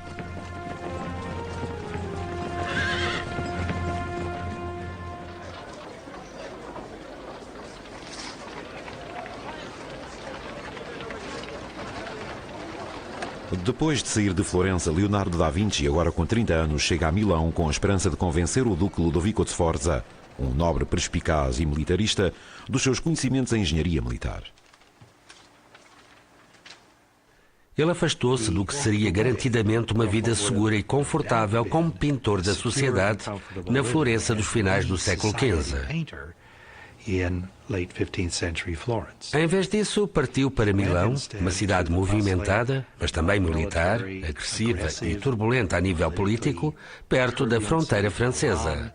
Depois de sair de Florença, Leonardo da Vinci, agora com 30 anos, chega a Milão com a esperança de convencer o Duque Ludovico de Sforza, um nobre perspicaz e militarista, dos seus conhecimentos em engenharia militar. Ele afastou-se do que seria garantidamente uma vida segura e confortável como pintor da sociedade na Florença dos finais do século XV. Em vez disso, partiu para Milão, uma cidade movimentada, mas também militar, agressiva e turbulenta a nível político, perto da fronteira francesa.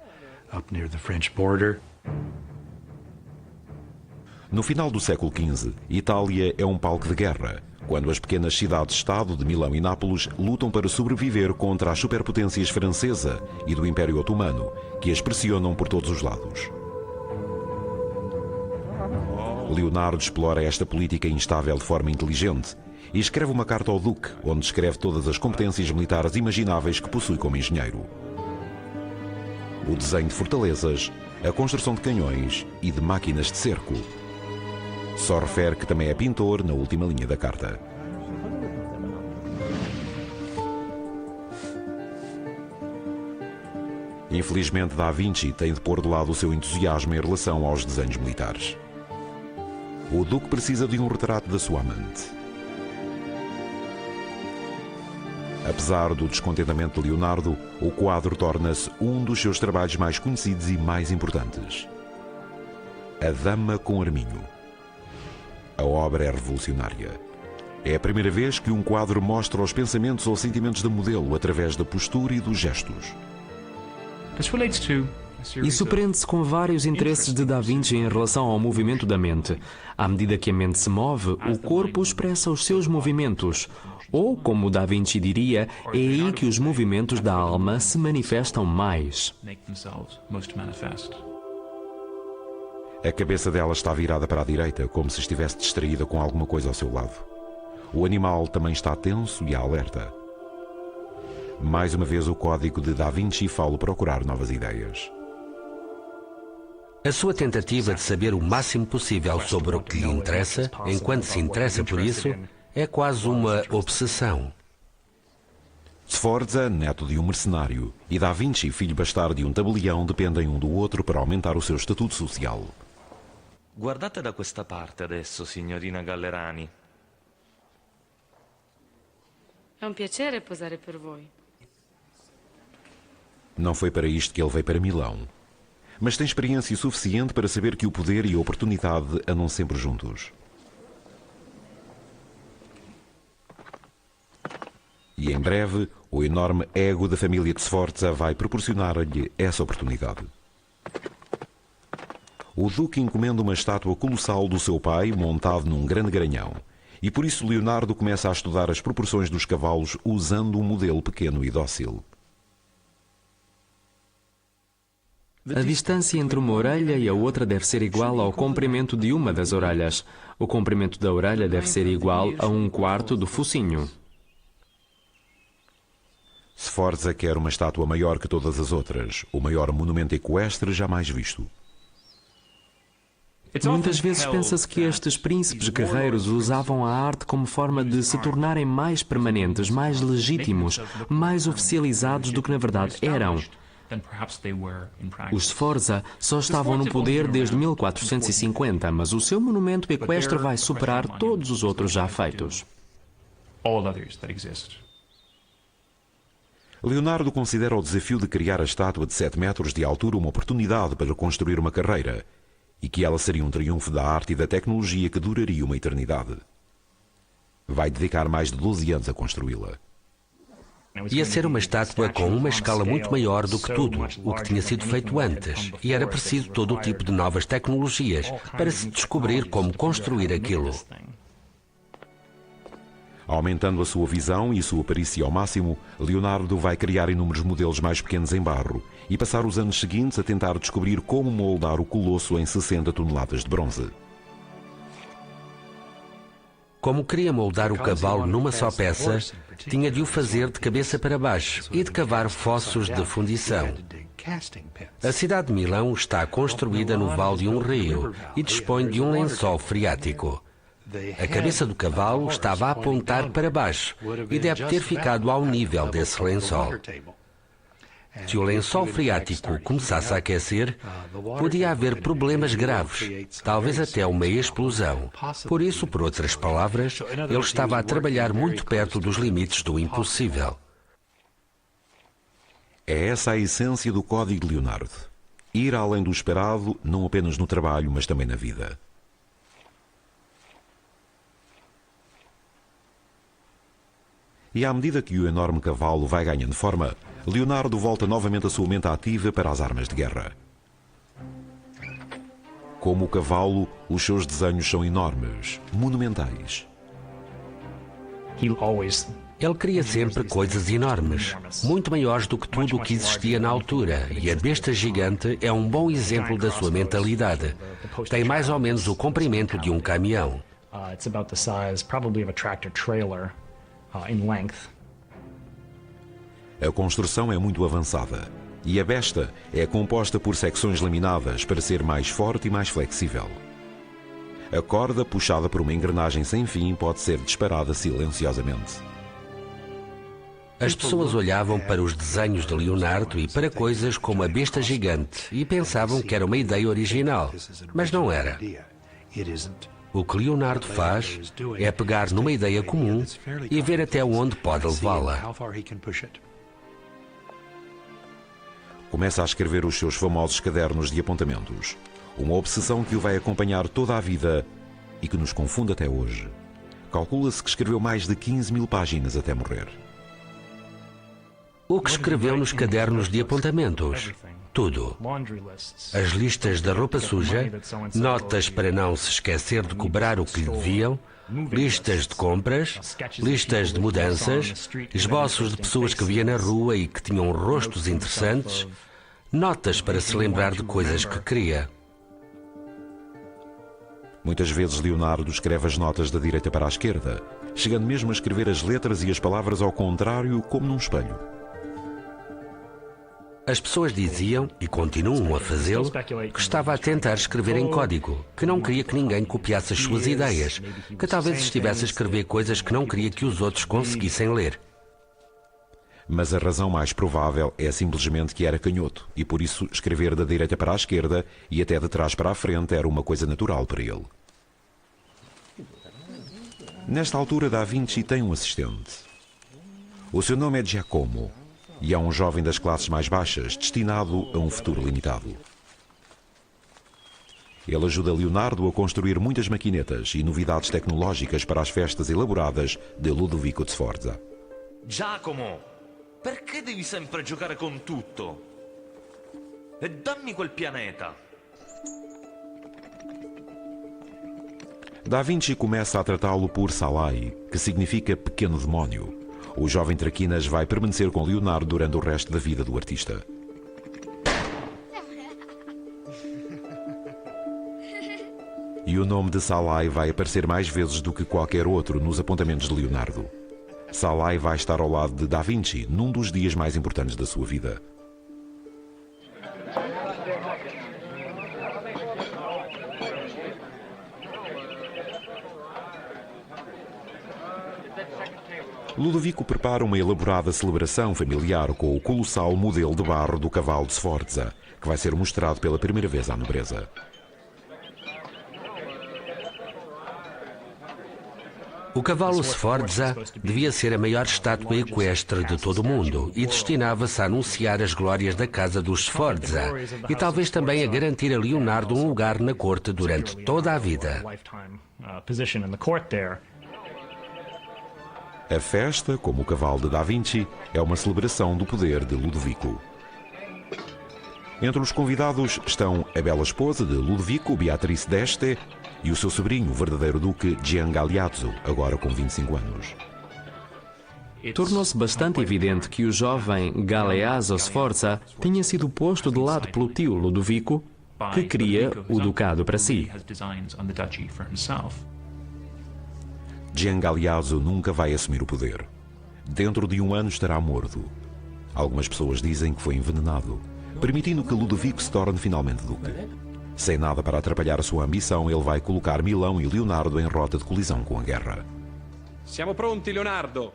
No final do século XV, Itália é um palco de guerra, quando as pequenas cidades-estado de Milão e Nápoles lutam para sobreviver contra as superpotências francesa e do Império Otomano, que as pressionam por todos os lados. Leonardo explora esta política instável de forma inteligente e escreve uma carta ao Duque, onde descreve todas as competências militares imagináveis que possui como engenheiro. O desenho de fortalezas, a construção de canhões e de máquinas de cerco. Só refere que também é pintor na última linha da carta. Infelizmente, Da Vinci tem de pôr de lado o seu entusiasmo em relação aos desenhos militares. O Duque precisa de um retrato da sua amante. Apesar do descontentamento de Leonardo, o quadro torna-se um dos seus trabalhos mais conhecidos e mais importantes. A Dama com Arminho. A obra é revolucionária. É a primeira vez que um quadro mostra os pensamentos ou sentimentos da modelo através da postura e dos gestos. Isso prende-se com vários interesses de Da Vinci em relação ao movimento da mente. À medida que a mente se move, o corpo expressa os seus movimentos. Ou, como Da Vinci diria, é aí que os movimentos da alma se manifestam mais. A cabeça dela está virada para a direita, como se estivesse distraída com alguma coisa ao seu lado. O animal também está tenso e alerta. Mais uma vez o código de Da Vinci fala procurar novas ideias. A sua tentativa de saber o máximo possível sobre o que lhe interessa, enquanto se interessa por isso, é quase uma obsessão. Sforza, neto de um mercenário, e Da Vinci, filho bastardo de um tabelião, dependem um do outro para aumentar o seu estatuto social. Guardate da questa parte adesso, signorina Gallerani. È un piacere posare per voi. Não foi para isto que ele veio para Milão. Mas tem experiência suficiente para saber que o poder e a oportunidade andam sempre juntos. E em breve, o enorme ego da família de Sforza vai proporcionar-lhe essa oportunidade. O duque encomenda uma estátua colossal do seu pai montado num grande garanhão. E por isso Leonardo começa a estudar as proporções dos cavalos usando um modelo pequeno e dócil. A distância entre uma orelha e a outra deve ser igual ao comprimento de uma das orelhas. O comprimento da orelha deve ser igual a 1/4 do focinho. Sforza quer uma estátua maior que todas as outras, o maior monumento equestre jamais visto. Muitas vezes pensa-se que estes príncipes guerreiros usavam a arte como forma de se tornarem mais permanentes, mais legítimos, mais oficializados do que na verdade eram. Os Sforza só estavam no poder desde 1450, mas o seu monumento equestre vai superar todos os outros já feitos. Leonardo considera o desafio de criar a estátua de 7 metros de altura uma oportunidade para construir uma carreira, e que ela seria um triunfo da arte e da tecnologia que duraria uma eternidade. Vai dedicar mais de 12 anos a construí-la. Ia ser uma estátua com uma escala muito maior do que tudo o que tinha sido feito antes, e era preciso todo o tipo de novas tecnologias para se descobrir como construir aquilo. Aumentando a sua visão e sua perícia ao máximo, Leonardo vai criar inúmeros modelos mais pequenos em barro e passar os anos seguintes a tentar descobrir como moldar o colosso em 60 toneladas de bronze. Como queria moldar o cavalo numa só peça, tinha de o fazer de cabeça para baixo e de cavar fossos de fundição. A cidade de Milão está construída no vale de um rio e dispõe de um lençol freático. A cabeça do cavalo estava a apontar para baixo e deve ter ficado ao nível desse lençol. Se o lençol freático começasse a aquecer, podia haver problemas graves, talvez até uma explosão. Por isso, por outras palavras, ele estava a trabalhar muito perto dos limites do impossível. É essa a essência do Código de Leonardo. Ir além do esperado, não apenas no trabalho, mas também na vida. E à medida que o enorme cavalo vai ganhando forma, Leonardo volta novamente a sua mente ativa para as armas de guerra. Como o cavalo, os seus desenhos são enormes, monumentais. Ele cria sempre coisas enormes, muito maiores do que tudo o que existia na altura, e a besta gigante é um bom exemplo da sua mentalidade. Tem mais ou menos o comprimento de um caminhão. A construção é muito avançada e a besta é composta por secções laminadas para ser mais forte e mais flexível. A corda, puxada por uma engrenagem sem fim, pode ser disparada silenciosamente. As pessoas olhavam para os desenhos de Leonardo e para coisas como a besta gigante e pensavam que era uma ideia original, mas não era. O que Leonardo faz é pegar numa ideia comum e ver até onde pode levá-la. Começa a escrever os seus famosos cadernos de apontamentos. Uma obsessão que o vai acompanhar toda a vida e que nos confunde até hoje. Calcula-se que escreveu mais de 15.000 páginas até morrer. O que escreveu nos cadernos de apontamentos? Tudo. As listas da roupa suja, notas para não se esquecer de cobrar o que lhe deviam, listas de compras, listas de mudanças, esboços de pessoas que via na rua e que tinham rostos interessantes, notas para se lembrar de coisas que queria. Muitas vezes Leonardo escreve as notas da direita para a esquerda, chegando mesmo a escrever as letras e as palavras ao contrário, como num espelho. As pessoas diziam, e continuam a fazê-lo, que estava a tentar escrever em código, que não queria que ninguém copiasse as suas ideias, que talvez estivesse a escrever coisas que não queria que os outros conseguissem ler. Mas a razão mais provável é simplesmente que era canhoto, e por isso escrever da direita para a esquerda e até de trás para a frente era uma coisa natural para ele. Nesta altura, Da Vinci tem um assistente. O seu nome é Giacomo, e é um jovem das classes mais baixas, destinado a um futuro limitado. Ele ajuda Leonardo a construir muitas maquinetas e novidades tecnológicas para as festas elaboradas de Ludovico Sforza. Giacomo, perché devi sempre giocare con tutto? E dammi quel pianeta. Da Vinci começa a tratá-lo por Salai, que significa pequeno demónio. O jovem traquinas vai permanecer com Leonardo durante o resto da vida do artista. E o nome de Salai vai aparecer mais vezes do que qualquer outro nos apontamentos de Leonardo. Salai vai estar ao lado de Da Vinci num dos dias mais importantes da sua vida. Ludovico prepara uma elaborada celebração familiar com o colossal modelo de barro do cavalo de Sforza, que vai ser mostrado pela primeira vez à nobreza. O cavalo Sforza devia ser a maior estátua equestre de todo o mundo e destinava-se a anunciar as glórias da casa dos Sforza e talvez também a garantir a Leonardo um lugar na corte durante toda a vida. A festa, como o cavalo de Da Vinci, é uma celebração do poder de Ludovico. Entre os convidados estão a bela esposa de Ludovico, Beatrice d'Este, e o seu sobrinho, o verdadeiro duque Gian Galeazzo, agora com 25 anos. Tornou-se bastante evidente que o jovem Galeazzo Sforza tinha sido posto de lado pelo tio Ludovico, que queria o ducado para si. Gian Galeazzo nunca vai assumir o poder. Dentro de um ano estará morto. Algumas pessoas dizem que foi envenenado, permitindo que Ludovico se torne finalmente duque. Sem nada para atrapalhar a sua ambição, ele vai colocar Milão e Leonardo em rota de colisão com a guerra. Siamo pronti, Leonardo!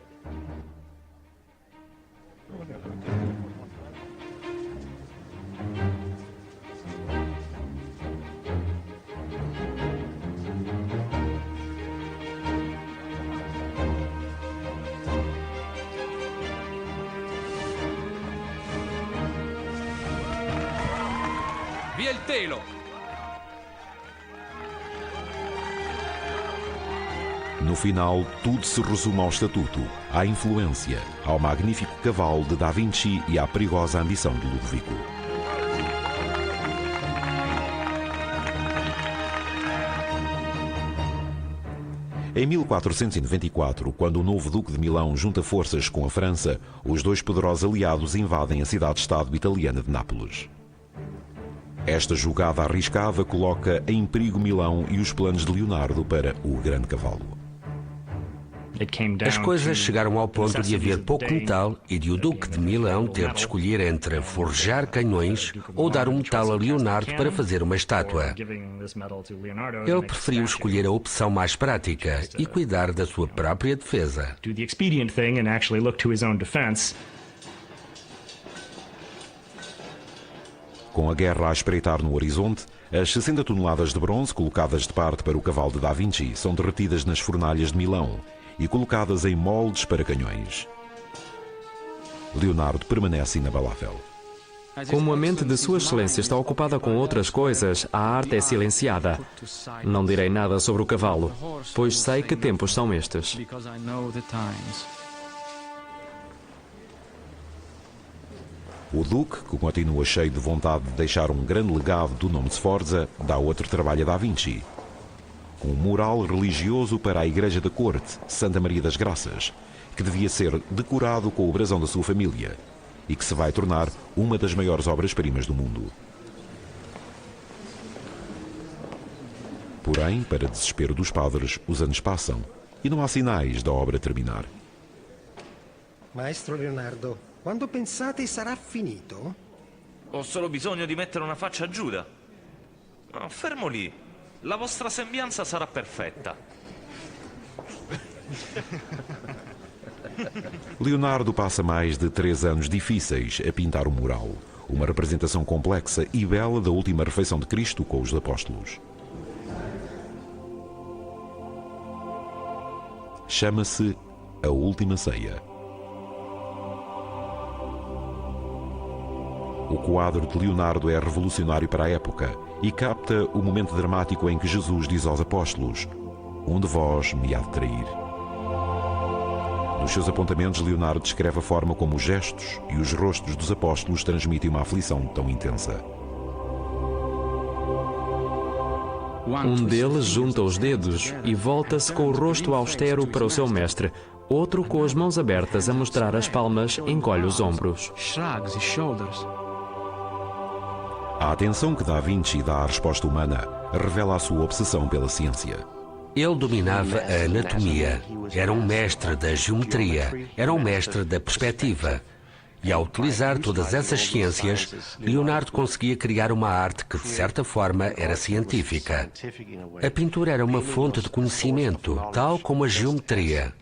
Via il telo! No final, tudo se resume ao estatuto, à influência, ao magnífico cavalo de Da Vinci e à perigosa ambição de Ludovico. Em 1494, quando o novo Duque de Milão junta forças com a França, os dois poderosos aliados invadem a cidade-estado italiana de Nápoles. Esta jogada arriscada coloca em perigo Milão e os planos de Leonardo para o grande cavalo. As coisas chegaram ao ponto de haver pouco metal e de o Duque de Milão ter de escolher entre forjar canhões ou dar um metal a Leonardo para fazer uma estátua. Ele preferiu escolher a opção mais prática e cuidar da sua própria defesa. Com a guerra a espreitar no horizonte, as 60 toneladas de bronze colocadas de parte para o cavalo de Da Vinci são derretidas nas fornalhas de Milão e colocadas em moldes para canhões. Leonardo permanece inabalável. Como a mente de Sua Excelência está ocupada com outras coisas, a arte é silenciada. Não direi nada sobre o cavalo, pois sei que tempos são estes. O Duque, que continua cheio de vontade de deixar um grande legado do nome de Sforza, dá outro trabalho a Da Vinci. Um mural religioso para a Igreja da Corte, Santa Maria das Graças, que devia ser decorado com o brasão da sua família e que se vai tornar uma das maiores obras-primas do mundo. Porém, para desespero dos padres, os anos passam e não há sinais da obra terminar. Maestro Leonardo, quando pensate sarà finito? Ho solo bisogno di mettere una faccia a Giuda. No, fermo lì. La vostra sembianza sarà perfetta. Leonardo passa mais de 3 anos difíceis a pintar o mural, uma representação complexa e bela da última refeição de Cristo com os apóstolos. Chama-se A Última Ceia. O quadro de Leonardo é revolucionário para a época e capta o momento dramático em que Jesus diz aos apóstolos: "Um de vós me há de trair." Nos seus apontamentos, Leonardo descreve a forma como os gestos e os rostos dos apóstolos transmitem uma aflição tão intensa. Um deles junta os dedos e volta-se com o rosto austero para o seu mestre. Outro, com as mãos abertas a mostrar as palmas, encolhe os ombros. A atenção que Da Vinci dá à resposta humana revela a sua obsessão pela ciência. Ele dominava a anatomia, era um mestre da geometria, era um mestre da perspectiva. E ao utilizar todas essas ciências, Leonardo conseguia criar uma arte que, de certa forma, era científica. A pintura era uma fonte de conhecimento, tal como a geometria.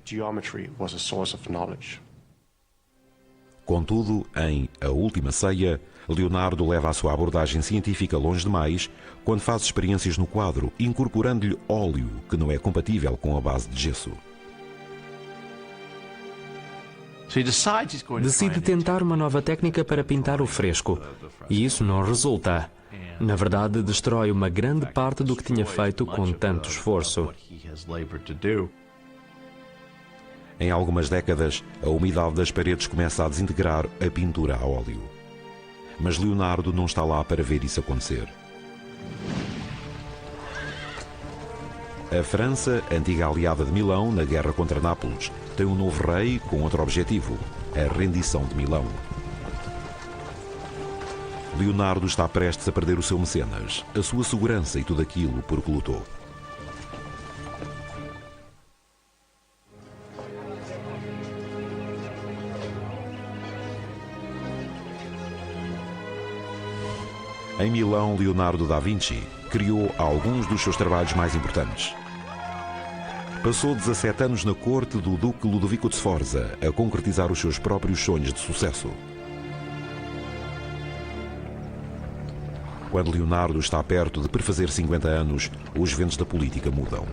Contudo, em A Última Ceia, Leonardo leva a sua abordagem científica longe demais quando faz experiências no quadro, incorporando-lhe óleo que não é compatível com a base de gesso. Decide tentar uma nova técnica para pintar o fresco, e isso não resulta. Na verdade, destrói uma grande parte do que tinha feito com tanto esforço. Em algumas décadas, a umidade das paredes começa a desintegrar a pintura a óleo. Mas Leonardo não está lá para ver isso acontecer. A França, antiga aliada de Milão na guerra contra Nápoles, tem um novo rei com outro objetivo: a rendição de Milão. Leonardo está prestes a perder o seu mecenas, a sua segurança e tudo aquilo por que lutou. Em Milão, Leonardo da Vinci criou alguns dos seus trabalhos mais importantes. Passou 17 anos na corte do Duque Ludovico de Sforza a concretizar os seus próprios sonhos de sucesso. Quando Leonardo está perto de perfazer 50 anos, os ventos da política mudam.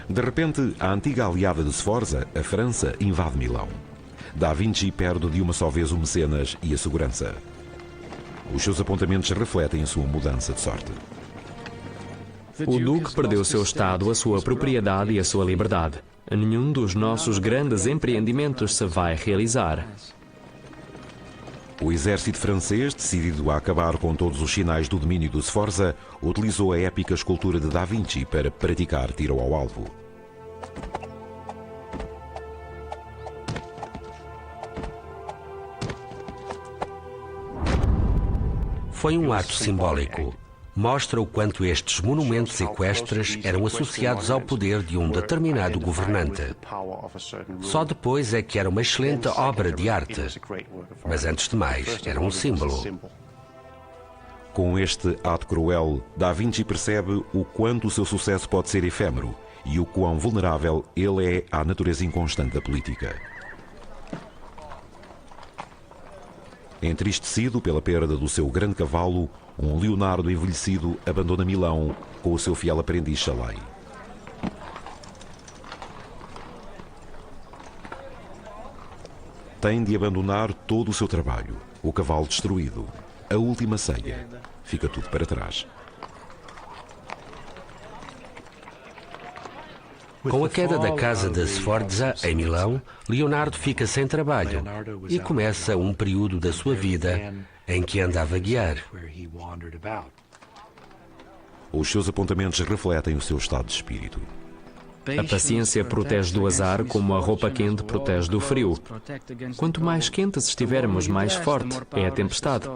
De repente, a antiga aliada de Sforza, a França, invade Milão. Da Vinci perde de uma só vez o mecenas e a segurança. Os seus apontamentos refletem a sua mudança de sorte. O Duque perdeu seu estado, a sua propriedade e a sua liberdade. Nenhum dos nossos grandes empreendimentos se vai realizar. O exército francês, decidido a acabar com todos os sinais do domínio do Sforza, utilizou a épica escultura de Da Vinci para praticar tiro ao alvo. Foi um ato simbólico. Mostra o quanto estes monumentos equestres eram associados ao poder de um determinado governante. Só depois é que era uma excelente obra de arte. Mas antes de mais, era um símbolo. Com este ato cruel, Da Vinci percebe o quanto o seu sucesso pode ser efêmero e o quão vulnerável ele é à natureza inconstante da política. Entristecido pela perda do seu grande cavalo, um Leonardo envelhecido abandona Milão com o seu fiel aprendiz Chalais. Tem de abandonar todo o seu trabalho, o cavalo destruído, a última ceia. Fica tudo para trás. Com a queda da casa de Sforza, em Milão, Leonardo fica sem trabalho e começa um período da sua vida em que anda a vaguear. Os seus apontamentos refletem o seu estado de espírito. A paciência protege do azar como a roupa quente protege do frio. Quanto mais quentes estivermos, mais forte é a tempestade.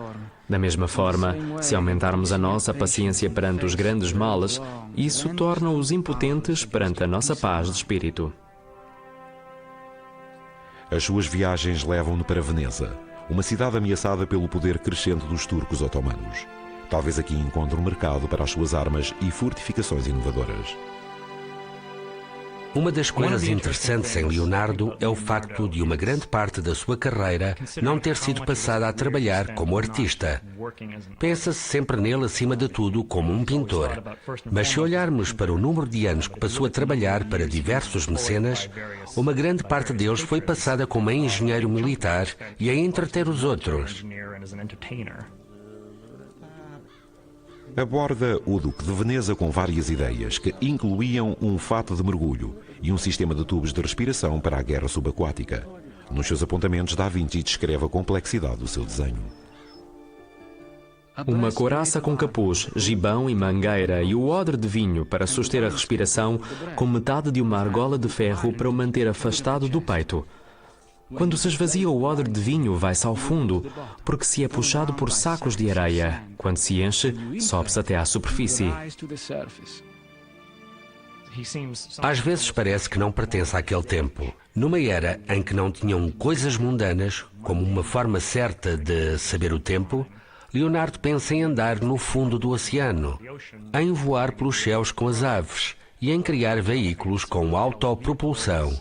Da mesma forma, se aumentarmos a nossa paciência perante os grandes males, isso torna-os impotentes perante a nossa paz de espírito. As suas viagens levam-no para Veneza, uma cidade ameaçada pelo poder crescente dos turcos otomanos. Talvez aqui encontre um mercado para as suas armas e fortificações inovadoras. Uma das coisas interessantes em Leonardo é o facto de uma grande parte da sua carreira não ter sido passada a trabalhar como artista. Pensa-se sempre nele, acima de tudo, como um pintor. Mas se olharmos para o número de anos que passou a trabalhar para diversos mecenas, uma grande parte deles foi passada como engenheiro militar e a entreter os outros. Aborda o Duque de Veneza com várias ideias que incluíam um fato de mergulho e um sistema de tubos de respiração para a guerra subaquática. Nos seus apontamentos, Da Vinci descreve a complexidade do seu desenho. Uma couraça com capuz, gibão e mangueira e o odre de vinho para suster a respiração com metade de uma argola de ferro para o manter afastado do peito. Quando se esvazia o odre de vinho, vai-se ao fundo, porque se é puxado por sacos de areia. Quando se enche, sobe-se até à superfície. Às vezes parece que não pertence àquele tempo. Numa era em que não tinham coisas mundanas, como uma forma certa de saber o tempo, Leonardo pensa em andar no fundo do oceano, em voar pelos céus com as aves e em criar veículos com autopropulsão.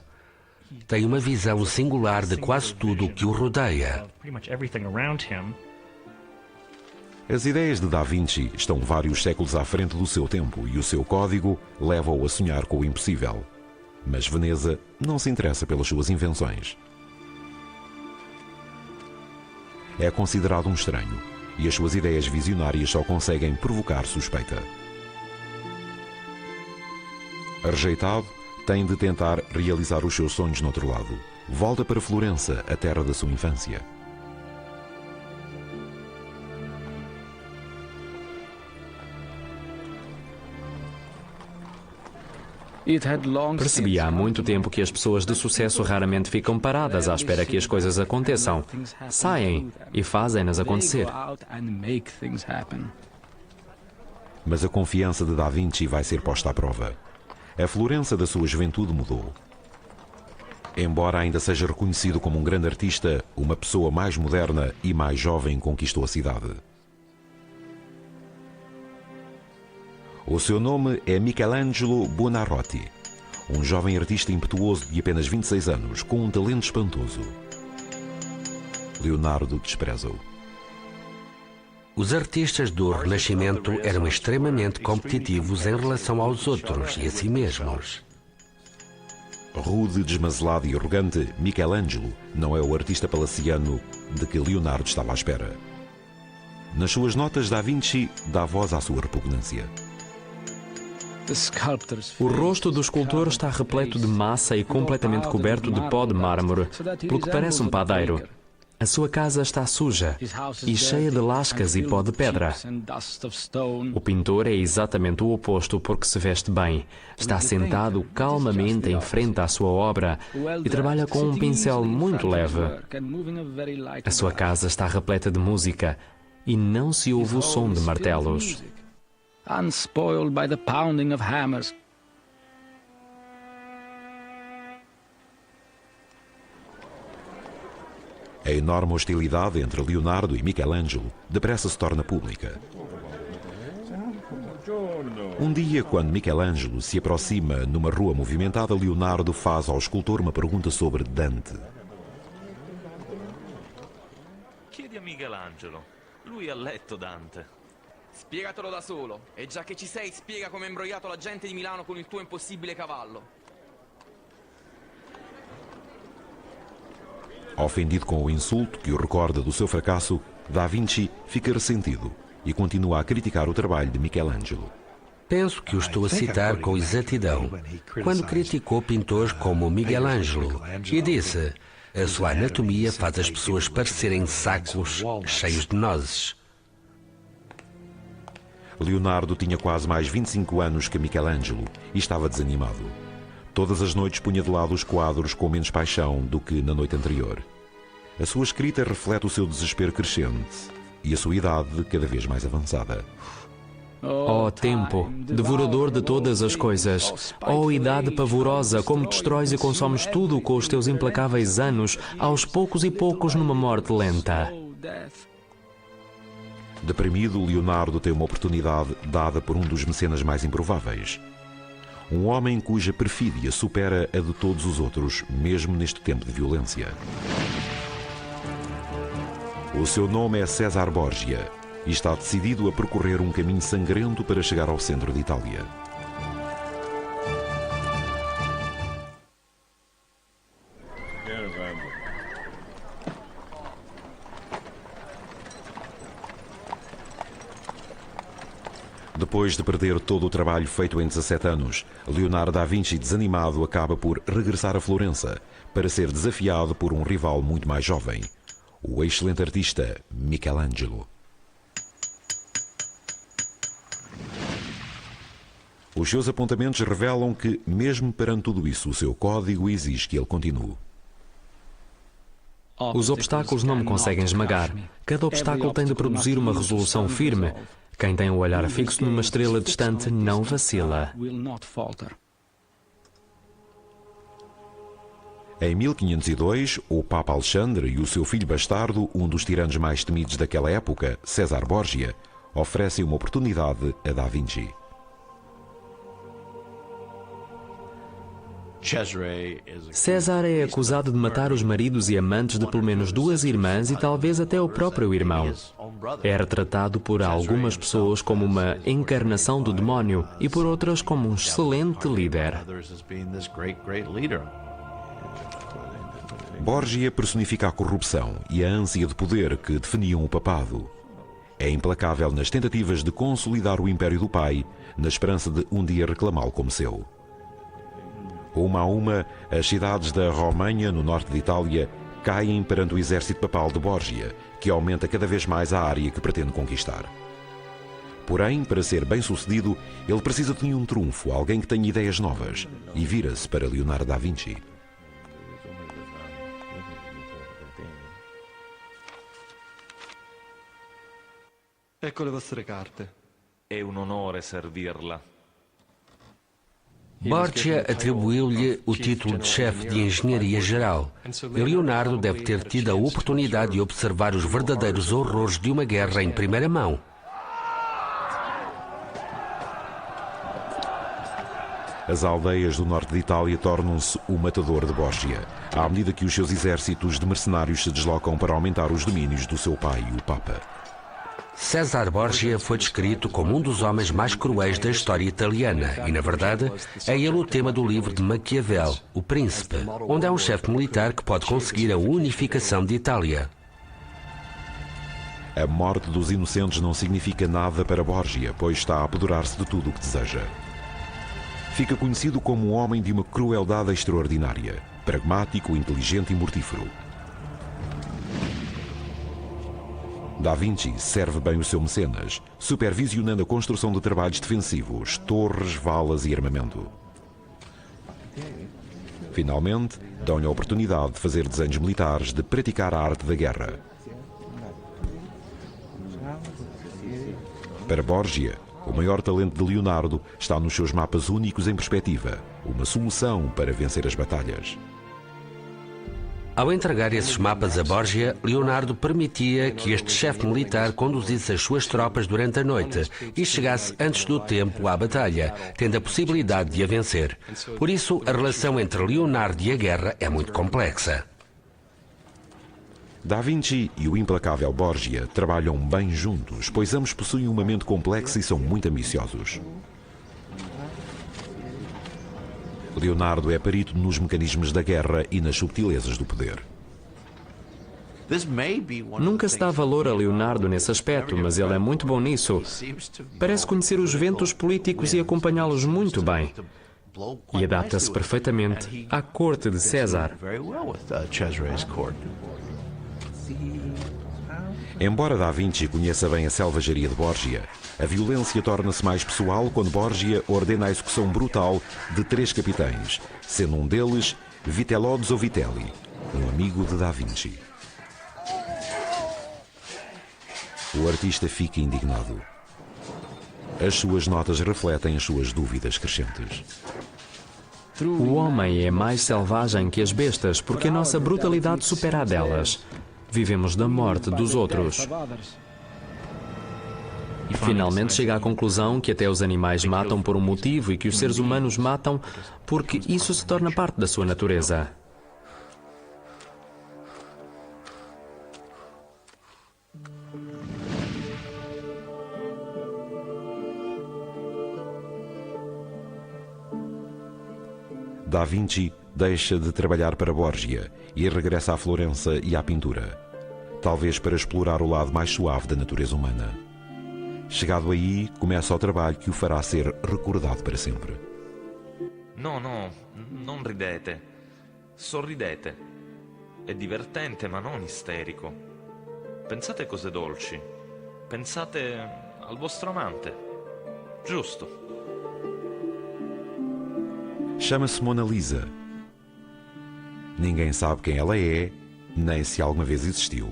Tem uma visão singular de quase tudo o que o rodeia. As ideias de Da Vinci estão vários séculos à frente do seu tempo e o seu código leva-o a sonhar com o impossível. Mas Veneza não se interessa pelas suas invenções. É considerado um estranho e as suas ideias visionárias só conseguem provocar suspeita. Rejeitado, tem de tentar realizar os seus sonhos no outro lado. Volta para Florença, a terra da sua infância. Percebi há muito tempo que as pessoas de sucesso raramente ficam paradas à espera que as coisas aconteçam. Saem e fazem-nas acontecer. Mas a confiança de Da Vinci vai ser posta à prova. A Florença da sua juventude mudou. Embora ainda seja reconhecido como um grande artista, uma pessoa mais moderna e mais jovem conquistou a cidade. O seu nome é Michelangelo Buonarroti, um jovem artista impetuoso de apenas 26 anos, com um talento espantoso. Leonardo despreza-o. Os artistas do Renascimento eram extremamente competitivos em relação aos outros e a si mesmos. Rude, desmazelado e arrogante, Michelangelo não é o artista palaciano de que Leonardo estava à espera. Nas suas notas, Da Vinci dá voz à sua repugnância. O rosto do escultor está repleto de massa e completamente coberto de pó de mármore, pelo que parece um padeiro. A sua casa está suja e cheia de lascas e pó de pedra. O pintor é exatamente o oposto porque se veste bem. Está sentado calmamente em frente à sua obra e trabalha com um pincel muito leve. A sua casa está repleta de música e não se ouve o som de martelos. Unspoiled by the pounding of hammers. A enorme hostilidade entre Leonardo e Michelangelo depressa se torna pública. Um dia, quando Michelangelo se aproxima numa rua movimentada, Leonardo faz ao escultor uma pergunta sobre Dante. Chiedi a Michelangelo. Lui ha letto Dante. Spiegatelo da solo. E già che ci sei, spiega come hai imbrogliato la gente di Milano con il tuo impossibile cavallo. Ofendido com o insulto que o recorda do seu fracasso, Da Vinci fica ressentido e continua a criticar o trabalho de Michelangelo. Penso que o estou a citar com exatidão, quando criticou pintores como Miguel Ângelo e disse: a sua anatomia faz as pessoas parecerem sacos cheios de nozes. Leonardo tinha quase mais 25 anos que Michelangelo e estava desanimado. Todas as noites punha de lado os quadros com menos paixão do que na noite anterior. A sua escrita reflete o seu desespero crescente e a sua idade cada vez mais avançada. Ó tempo, devorador de todas as coisas, ó idade pavorosa, como destróis e consomes tudo com os teus implacáveis anos, aos poucos e poucos numa morte lenta. Deprimido, Leonardo tem uma oportunidade dada por um dos mecenas mais improváveis. Um homem cuja perfídia supera a de todos os outros, mesmo neste tempo de violência. O seu nome é César Borgia e está decidido a percorrer um caminho sangrento para chegar ao centro de Itália. Depois de perder todo o trabalho feito em 17 anos, Leonardo da Vinci, desanimado, acaba por regressar a Florença para ser desafiado por um rival muito mais jovem, o excelente artista Michelangelo. Os seus apontamentos revelam que, mesmo perante tudo isso, o seu código exige que ele continue. Os obstáculos não me conseguem esmagar. Cada obstáculo tem de produzir uma resolução firme. Quem tem o olhar fixo numa estrela distante não vacila. Em 1502, o Papa Alexandre e o seu filho bastardo, um dos tiranos mais temidos daquela época, César Borgia, oferecem uma oportunidade a Da Vinci. César é acusado de matar os maridos e amantes de pelo menos 2 irmãs e talvez até o próprio irmão. É retratado por algumas pessoas como uma encarnação do demónio e por outras como um excelente líder. Borgia personifica a corrupção e a ânsia de poder que definiam o papado. É implacável nas tentativas de consolidar o império do pai, na esperança de um dia reclamá-lo como seu. Uma a uma, as cidades da Romanha, no norte de Itália, caem perante o exército papal de Borgia, que aumenta cada vez mais a área que pretende conquistar. Porém, para ser bem-sucedido, ele precisa de um trunfo, alguém que tenha ideias novas, e vira-se para Leonardo da Vinci. Ecco le vostre carte. È un onore servirla. Borgia atribuiu-lhe o título de chefe de engenharia geral. E Leonardo deve ter tido a oportunidade de observar os verdadeiros horrores de uma guerra em primeira mão. As aldeias do norte de Itália tornam-se o matador de Borgia, à medida que os seus exércitos de mercenários se deslocam para aumentar os domínios do seu pai, o Papa. César Borgia foi descrito como um dos homens mais cruéis da história italiana e, na verdade, é ele o tema do livro de Maquiavel, O Príncipe, onde há um chefe militar que pode conseguir a unificação de Itália. A morte dos inocentes não significa nada para Borgia, pois está a apoderar-se de tudo o que deseja. Fica conhecido como um homem de uma crueldade extraordinária, pragmático, inteligente e mortífero. Da Vinci serve bem o seu mecenas, supervisionando a construção de trabalhos defensivos, torres, valas e armamento. Finalmente, dão-lhe a oportunidade de fazer desenhos militares, de praticar a arte da guerra. Para Borgia, o maior talento de Leonardo está nos seus mapas únicos em perspectiva, uma solução para vencer as batalhas. Ao entregar esses mapas a Borgia, Leonardo permitia que este chefe militar conduzisse as suas tropas durante a noite e chegasse antes do tempo à batalha, tendo a possibilidade de a vencer. Por isso, a relação entre Leonardo e a guerra é muito complexa. Da Vinci e o implacável Borgia trabalham bem juntos, pois ambos possuem uma mente complexa e são muito ambiciosos. Leonardo é perito nos mecanismos da guerra e nas subtilezas do poder. Nunca se dá valor a Leonardo nesse aspecto, mas ele é muito bom nisso. Parece conhecer os ventos políticos e acompanhá-los muito bem. E adapta-se perfeitamente à corte de César. Embora Da Vinci conheça bem a selvageria de Borgia, a violência torna-se mais pessoal quando Borgia ordena a execução brutal de 3 capitães, sendo um deles Vitello Zoffatelli, um amigo de Da Vinci. O artista fica indignado. As suas notas refletem as suas dúvidas crescentes. O homem é mais selvagem que as bestas porque a nossa brutalidade supera a delas. Vivemos da morte dos outros. Finalmente chega à conclusão que até os animais matam por um motivo e que os seres humanos matam porque isso se torna parte da sua natureza. Da Vinci deixa de trabalhar para Borgia e regressa à Florença e à pintura, talvez para explorar o lado mais suave da natureza humana. Chegado aí, começa o trabalho que o fará ser recordado para sempre. No, non ridete. Sorridete. È divertente, ma non isterico. Pensate cose dolci. Pensate al vostro amante. Giusto. Chama-se Mona Lisa. Ninguém sabe quem ela é, nem se alguma vez existiu.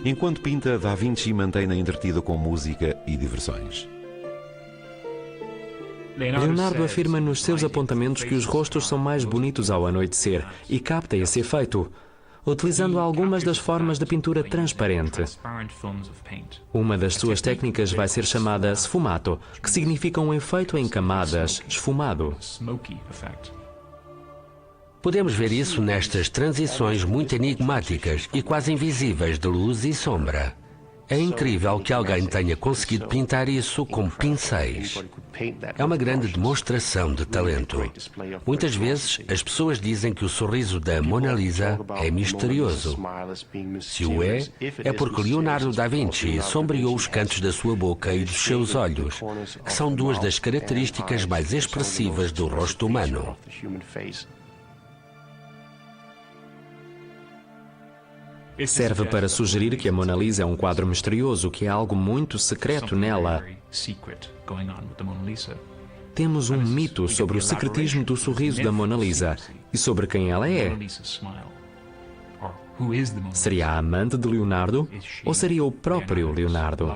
Enquanto pinta, Da Vinci mantém-na entretida com música e diversões. Leonardo afirma nos seus apontamentos que os rostos são mais bonitos ao anoitecer e capta esse efeito, utilizando algumas das formas da pintura transparente. Uma das suas técnicas vai ser chamada sfumato, que significa um efeito em camadas, esfumado. Podemos ver isso nestas transições muito enigmáticas e quase invisíveis de luz e sombra. É incrível que alguém tenha conseguido pintar isso com pincéis. É uma grande demonstração de talento. Muitas vezes, as pessoas dizem que o sorriso da Mona Lisa é misterioso. Se o é, é porque Leonardo da Vinci sombreou os cantos da sua boca e dos seus olhos, que são duas das características mais expressivas do rosto humano. Serve para sugerir que a Mona Lisa é um quadro misterioso, que há algo muito secreto nela. Temos um mito sobre o secretismo do sorriso da Mona Lisa e sobre quem ela é. Seria a amante de Leonardo ou seria o próprio Leonardo?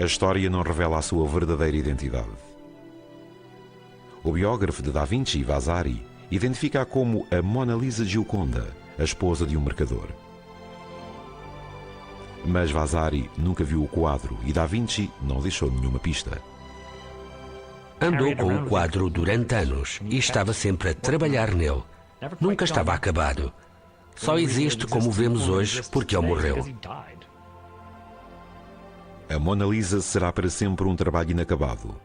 A história não revela a sua verdadeira identidade. O biógrafo de Da Vinci, Vasari, identifica-a como a Mona Lisa Gioconda, a esposa de um mercador. Mas Vasari nunca viu o quadro e Da Vinci não deixou nenhuma pista. Andou com o quadro durante anos e estava sempre a trabalhar nele. Nunca estava acabado. Só existe como vemos hoje porque ele morreu. A Mona Lisa será para sempre um trabalho inacabado.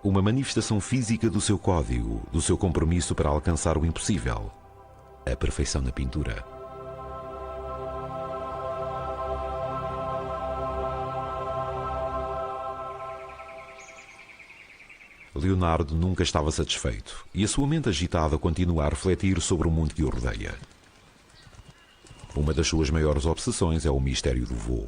Uma manifestação física do seu código, do seu compromisso para alcançar o impossível, a perfeição na pintura. Leonardo nunca estava satisfeito e a sua mente agitada continua a refletir sobre o mundo que o rodeia. Uma das suas maiores obsessões é o mistério do voo.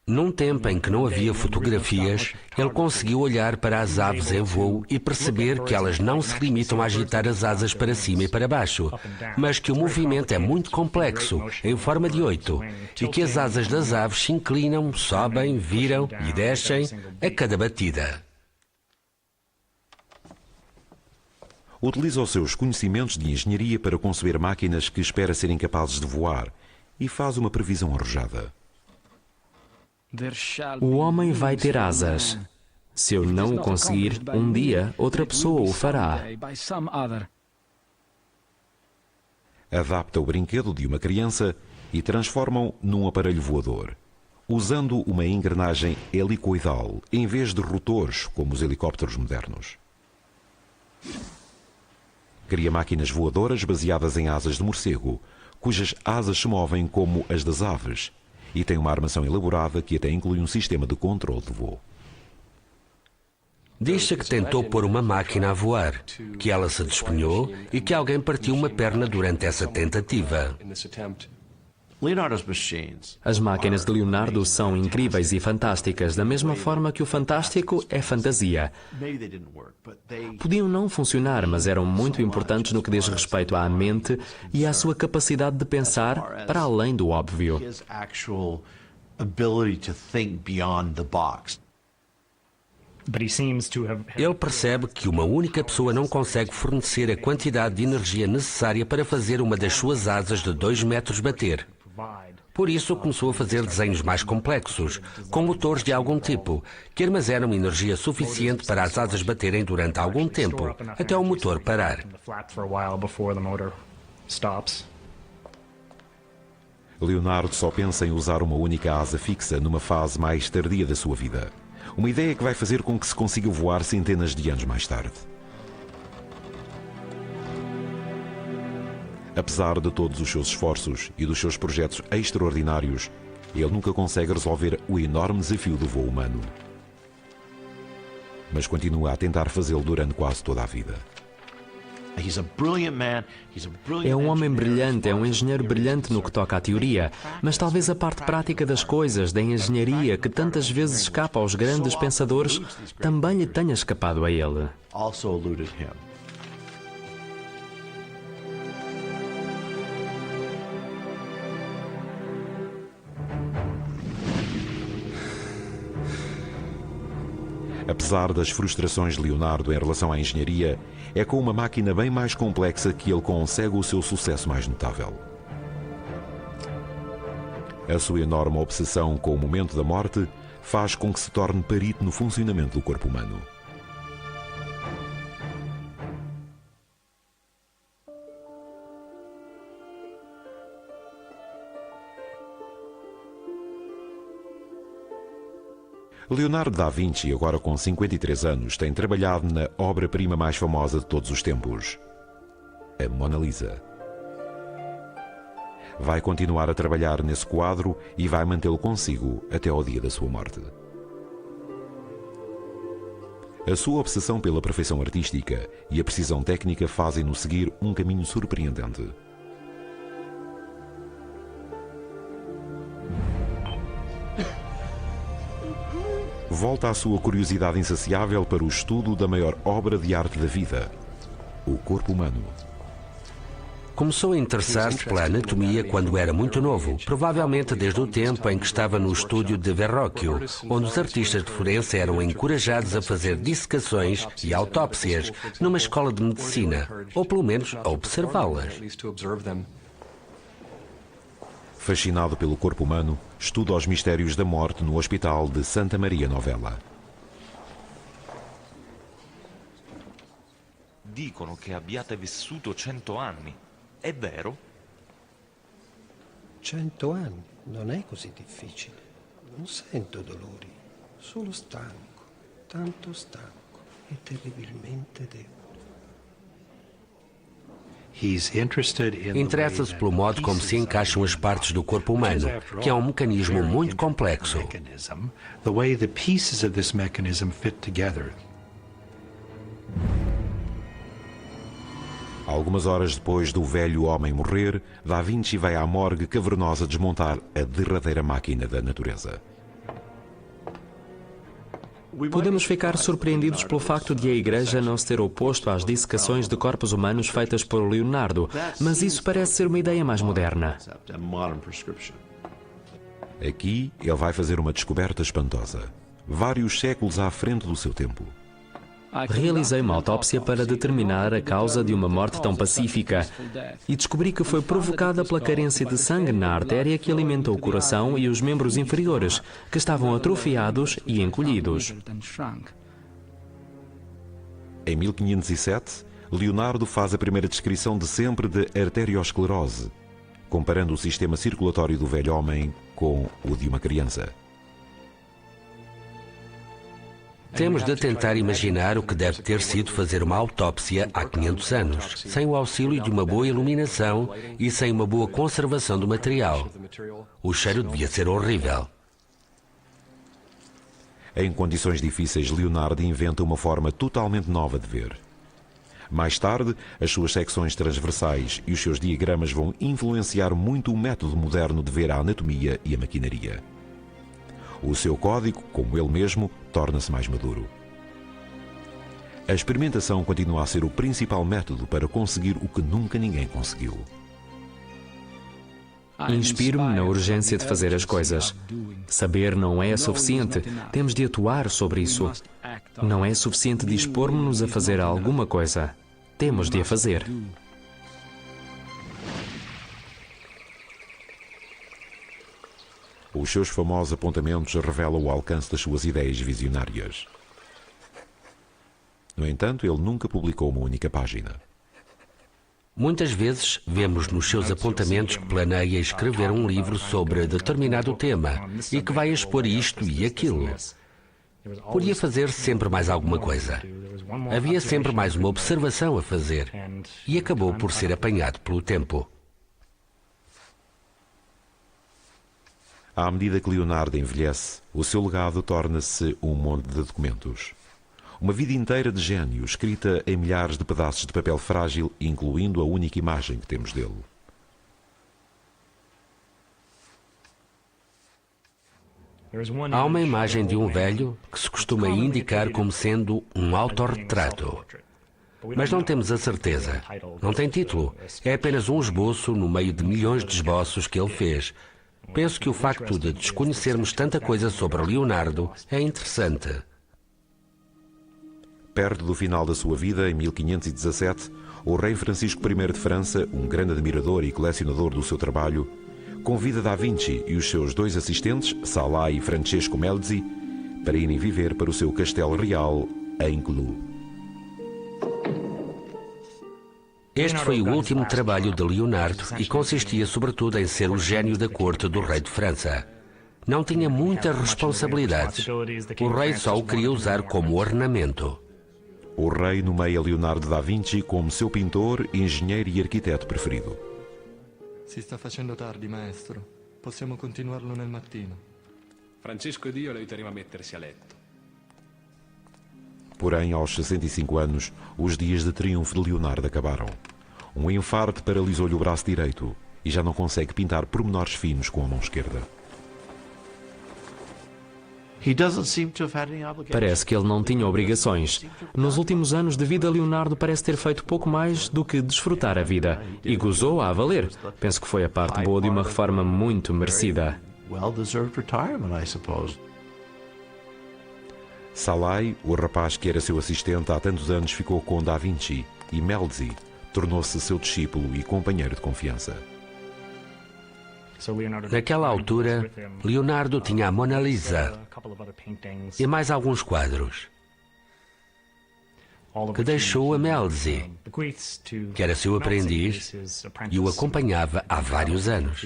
Num tempo em que não havia fotografias, ele conseguiu olhar para as aves em voo e perceber que elas não se limitam a agitar as asas para cima e para baixo, mas que o movimento é muito complexo, em forma de 8, e que as asas das aves se inclinam, sobem, viram e descem a cada batida. Utiliza os seus conhecimentos de engenharia para conceber máquinas que espera serem capazes de voar e faz uma previsão arrojada. O homem vai ter asas. Se eu não o conseguir, um dia outra pessoa o fará. Adapta o brinquedo de uma criança e transforma-o num aparelho voador, usando uma engrenagem helicoidal em vez de rotores como os helicópteros modernos. Cria máquinas voadoras baseadas em asas de morcego, cujas asas se movem como as das aves, e tem uma armação elaborada que até inclui um sistema de controle de voo. Diz-se que tentou pôr uma máquina a voar, que ela se despenhou e que alguém partiu uma perna durante essa tentativa. As máquinas de Leonardo são incríveis e fantásticas, da mesma forma que o fantástico é fantasia. Podiam não funcionar, mas eram muito importantes no que diz respeito à mente e à sua capacidade de pensar para além do óbvio. Ele percebe que uma única pessoa não consegue fornecer a quantidade de energia necessária para fazer uma das suas asas de 2 metros bater. Por isso, começou a fazer desenhos mais complexos, com motores de algum tipo, que armazenam energia suficiente para as asas baterem durante algum tempo, até o motor parar. Leonardo só pensa em usar uma única asa fixa numa fase mais tardia da sua vida. Uma ideia que vai fazer com que se consiga voar centenas de anos mais tarde. Apesar de todos os seus esforços e dos seus projetos extraordinários, ele nunca consegue resolver o enorme desafio do voo humano. Mas continua a tentar fazê-lo durante quase toda a vida. É um homem brilhante, é um engenheiro brilhante no que toca à teoria, mas talvez a parte prática das coisas, da engenharia, que tantas vezes escapa aos grandes pensadores, também lhe tenha escapado a ele. Apesar das frustrações de Leonardo em relação à engenharia, é com uma máquina bem mais complexa que ele consegue o seu sucesso mais notável. A sua enorme obsessão com o momento da morte faz com que se torne perito no funcionamento do corpo humano. Leonardo da Vinci, agora com 53 anos, tem trabalhado na obra-prima mais famosa de todos os tempos, a Mona Lisa. Vai continuar a trabalhar nesse quadro e vai mantê-lo consigo até ao dia da sua morte. A sua obsessão pela perfeição artística e a precisão técnica fazem-no seguir um caminho surpreendente. Volta a sua curiosidade insaciável para o estudo da maior obra de arte da vida, o corpo humano. Começou a interessar-se pela anatomia quando era muito novo, provavelmente desde o tempo em que estava no estúdio de Verrocchio, onde os artistas de Florença eram encorajados a fazer dissecações e autópsias numa escola de medicina, ou pelo menos a observá-las. Fascinado pelo corpo humano, estuda os mistérios da morte no Hospital de Santa Maria Novella. Dicono che abbiate vissuto 100 anni. È vero? 100 anni? Non è così difficile. Non sento dolori, solo stanco, tanto stanco e terribilmente debole. Interessa-se pelo modo como se encaixam as partes do corpo humano, que é um mecanismo muito complexo. Algumas horas depois do velho homem morrer, Da Vinci vai à morgue cavernosa desmontar a derradeira máquina da natureza. Podemos ficar surpreendidos pelo facto de a Igreja não se ter oposto às dissecações de corpos humanos feitas por Leonardo, mas isso parece ser uma ideia mais moderna. Aqui, ele vai fazer uma descoberta espantosa, vários séculos à frente do seu tempo. Realizei uma autópsia para determinar a causa de uma morte tão pacífica e descobri que foi provocada pela carência de sangue na artéria que alimentou o coração e os membros inferiores, que estavam atrofiados e encolhidos. Em 1507, Leonardo faz a primeira descrição de sempre de arteriosclerose, comparando o sistema circulatório do velho homem com o de uma criança. Temos de tentar imaginar o que deve ter sido fazer uma autópsia há 500 anos, sem o auxílio de uma boa iluminação e sem uma boa conservação do material. O cheiro devia ser horrível. Em condições difíceis, Leonardo inventa uma forma totalmente nova de ver. Mais tarde, as suas secções transversais e os seus diagramas vão influenciar muito o método moderno de ver a anatomia e a maquinaria. O seu código, como ele mesmo, torna-se mais maduro. A experimentação continua a ser o principal método para conseguir o que nunca ninguém conseguiu. Inspiro-me na urgência de fazer as coisas. Saber não é suficiente, temos de atuar sobre isso. Não é suficiente dispormos-nos a fazer alguma coisa. Temos de a fazer. Os seus famosos apontamentos revelam o alcance das suas ideias visionárias. No entanto, ele nunca publicou uma única página. Muitas vezes vemos nos seus apontamentos que planeia escrever um livro sobre determinado tema e que vai expor isto e aquilo. Podia fazer sempre mais alguma coisa. Havia sempre mais uma observação a fazer e acabou por ser apanhado pelo tempo. À medida que Leonardo envelhece, o seu legado torna-se um monte de documentos. Uma vida inteira de gênio, escrita em milhares de pedaços de papel frágil, incluindo a única imagem que temos dele. Há uma imagem de um velho que se costuma indicar como sendo um autorretrato. Mas não temos a certeza. Não tem título. É apenas um esboço no meio de milhões de esboços que ele fez. Penso que o facto de desconhecermos tanta coisa sobre Leonardo é interessante. Perto do final da sua vida, em 1517, o rei Francisco I de França, um grande admirador e colecionador do seu trabalho, convida Da Vinci e os seus dois assistentes, Sala e Francesco Melzi, para irem viver para o seu castelo real em Clou. Este foi o último trabalho de Leonardo e consistia sobretudo em ser o gênio da corte do rei de França. Não tinha muitas responsabilidades. O rei só o queria usar como ornamento. O rei nomeia Leonardo da Vinci como seu pintor, engenheiro e arquiteto preferido. Si sta facendo tardi, maestro. Possiamo continuarlo nel mattino. Francesco ed io lo aiuteremo a mettersi a letto. Porém, aos 65 anos, os dias de triunfo de Leonardo acabaram. Um infarto paralisou-lhe o braço direito e já não consegue pintar pormenores finos com a mão esquerda. Parece que ele não tinha obrigações. Nos últimos anos de vida, Leonardo parece ter feito pouco mais do que desfrutar a vida. E gozou-a a valer. Penso que foi a parte boa de uma reforma muito merecida. Salai, o rapaz que era seu assistente há tantos anos, ficou com Da Vinci e Melzi tornou-se seu discípulo e companheiro de confiança. Naquela altura, Leonardo tinha a Mona Lisa e mais alguns quadros que deixou a Melzi, que era seu aprendiz e o acompanhava há vários anos.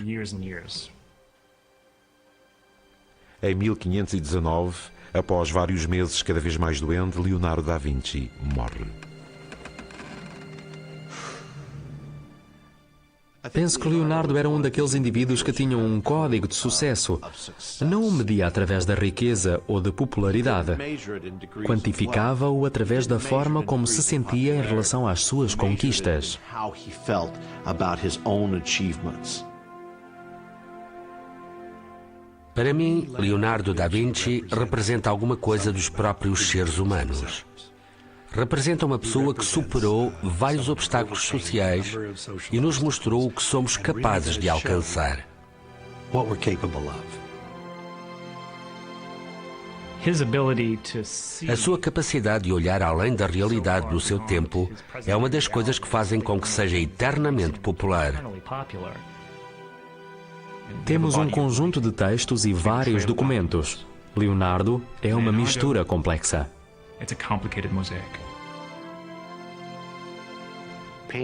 Em 1519, após vários meses cada vez mais doente, Leonardo da Vinci morre. Penso que Leonardo era um daqueles indivíduos que tinham um código de sucesso. Não o media através da riqueza ou da popularidade. Quantificava-o através da forma como se sentia em relação às suas conquistas. Para mim, Leonardo da Vinci representa alguma coisa dos próprios seres humanos. Representa uma pessoa que superou vários obstáculos sociais e nos mostrou o que somos capazes de alcançar. A sua capacidade de olhar além da realidade do seu tempo é uma das coisas que fazem com que seja eternamente popular. Temos um conjunto de textos e vários documentos. Leonardo é uma mistura complexa.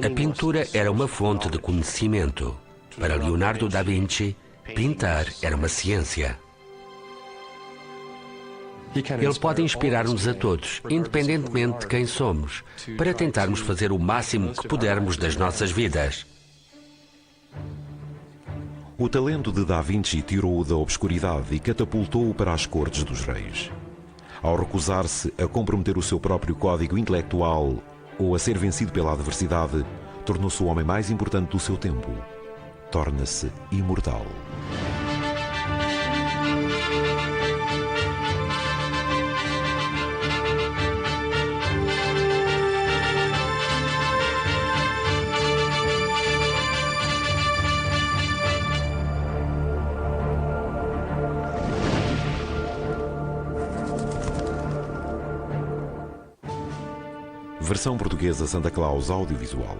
A pintura era uma fonte de conhecimento. Para Leonardo da Vinci, pintar era uma ciência. Ele pode inspirar-nos a todos, independentemente de quem somos, para tentarmos fazer o máximo que pudermos das nossas vidas. O talento de Da Vinci tirou-o da obscuridade e catapultou-o para as cortes dos reis. Ao recusar-se a comprometer o seu próprio código intelectual ou a ser vencido pela adversidade, tornou-se o homem mais importante do seu tempo. Torna-se imortal. Versão portuguesa Santa Claus audiovisual.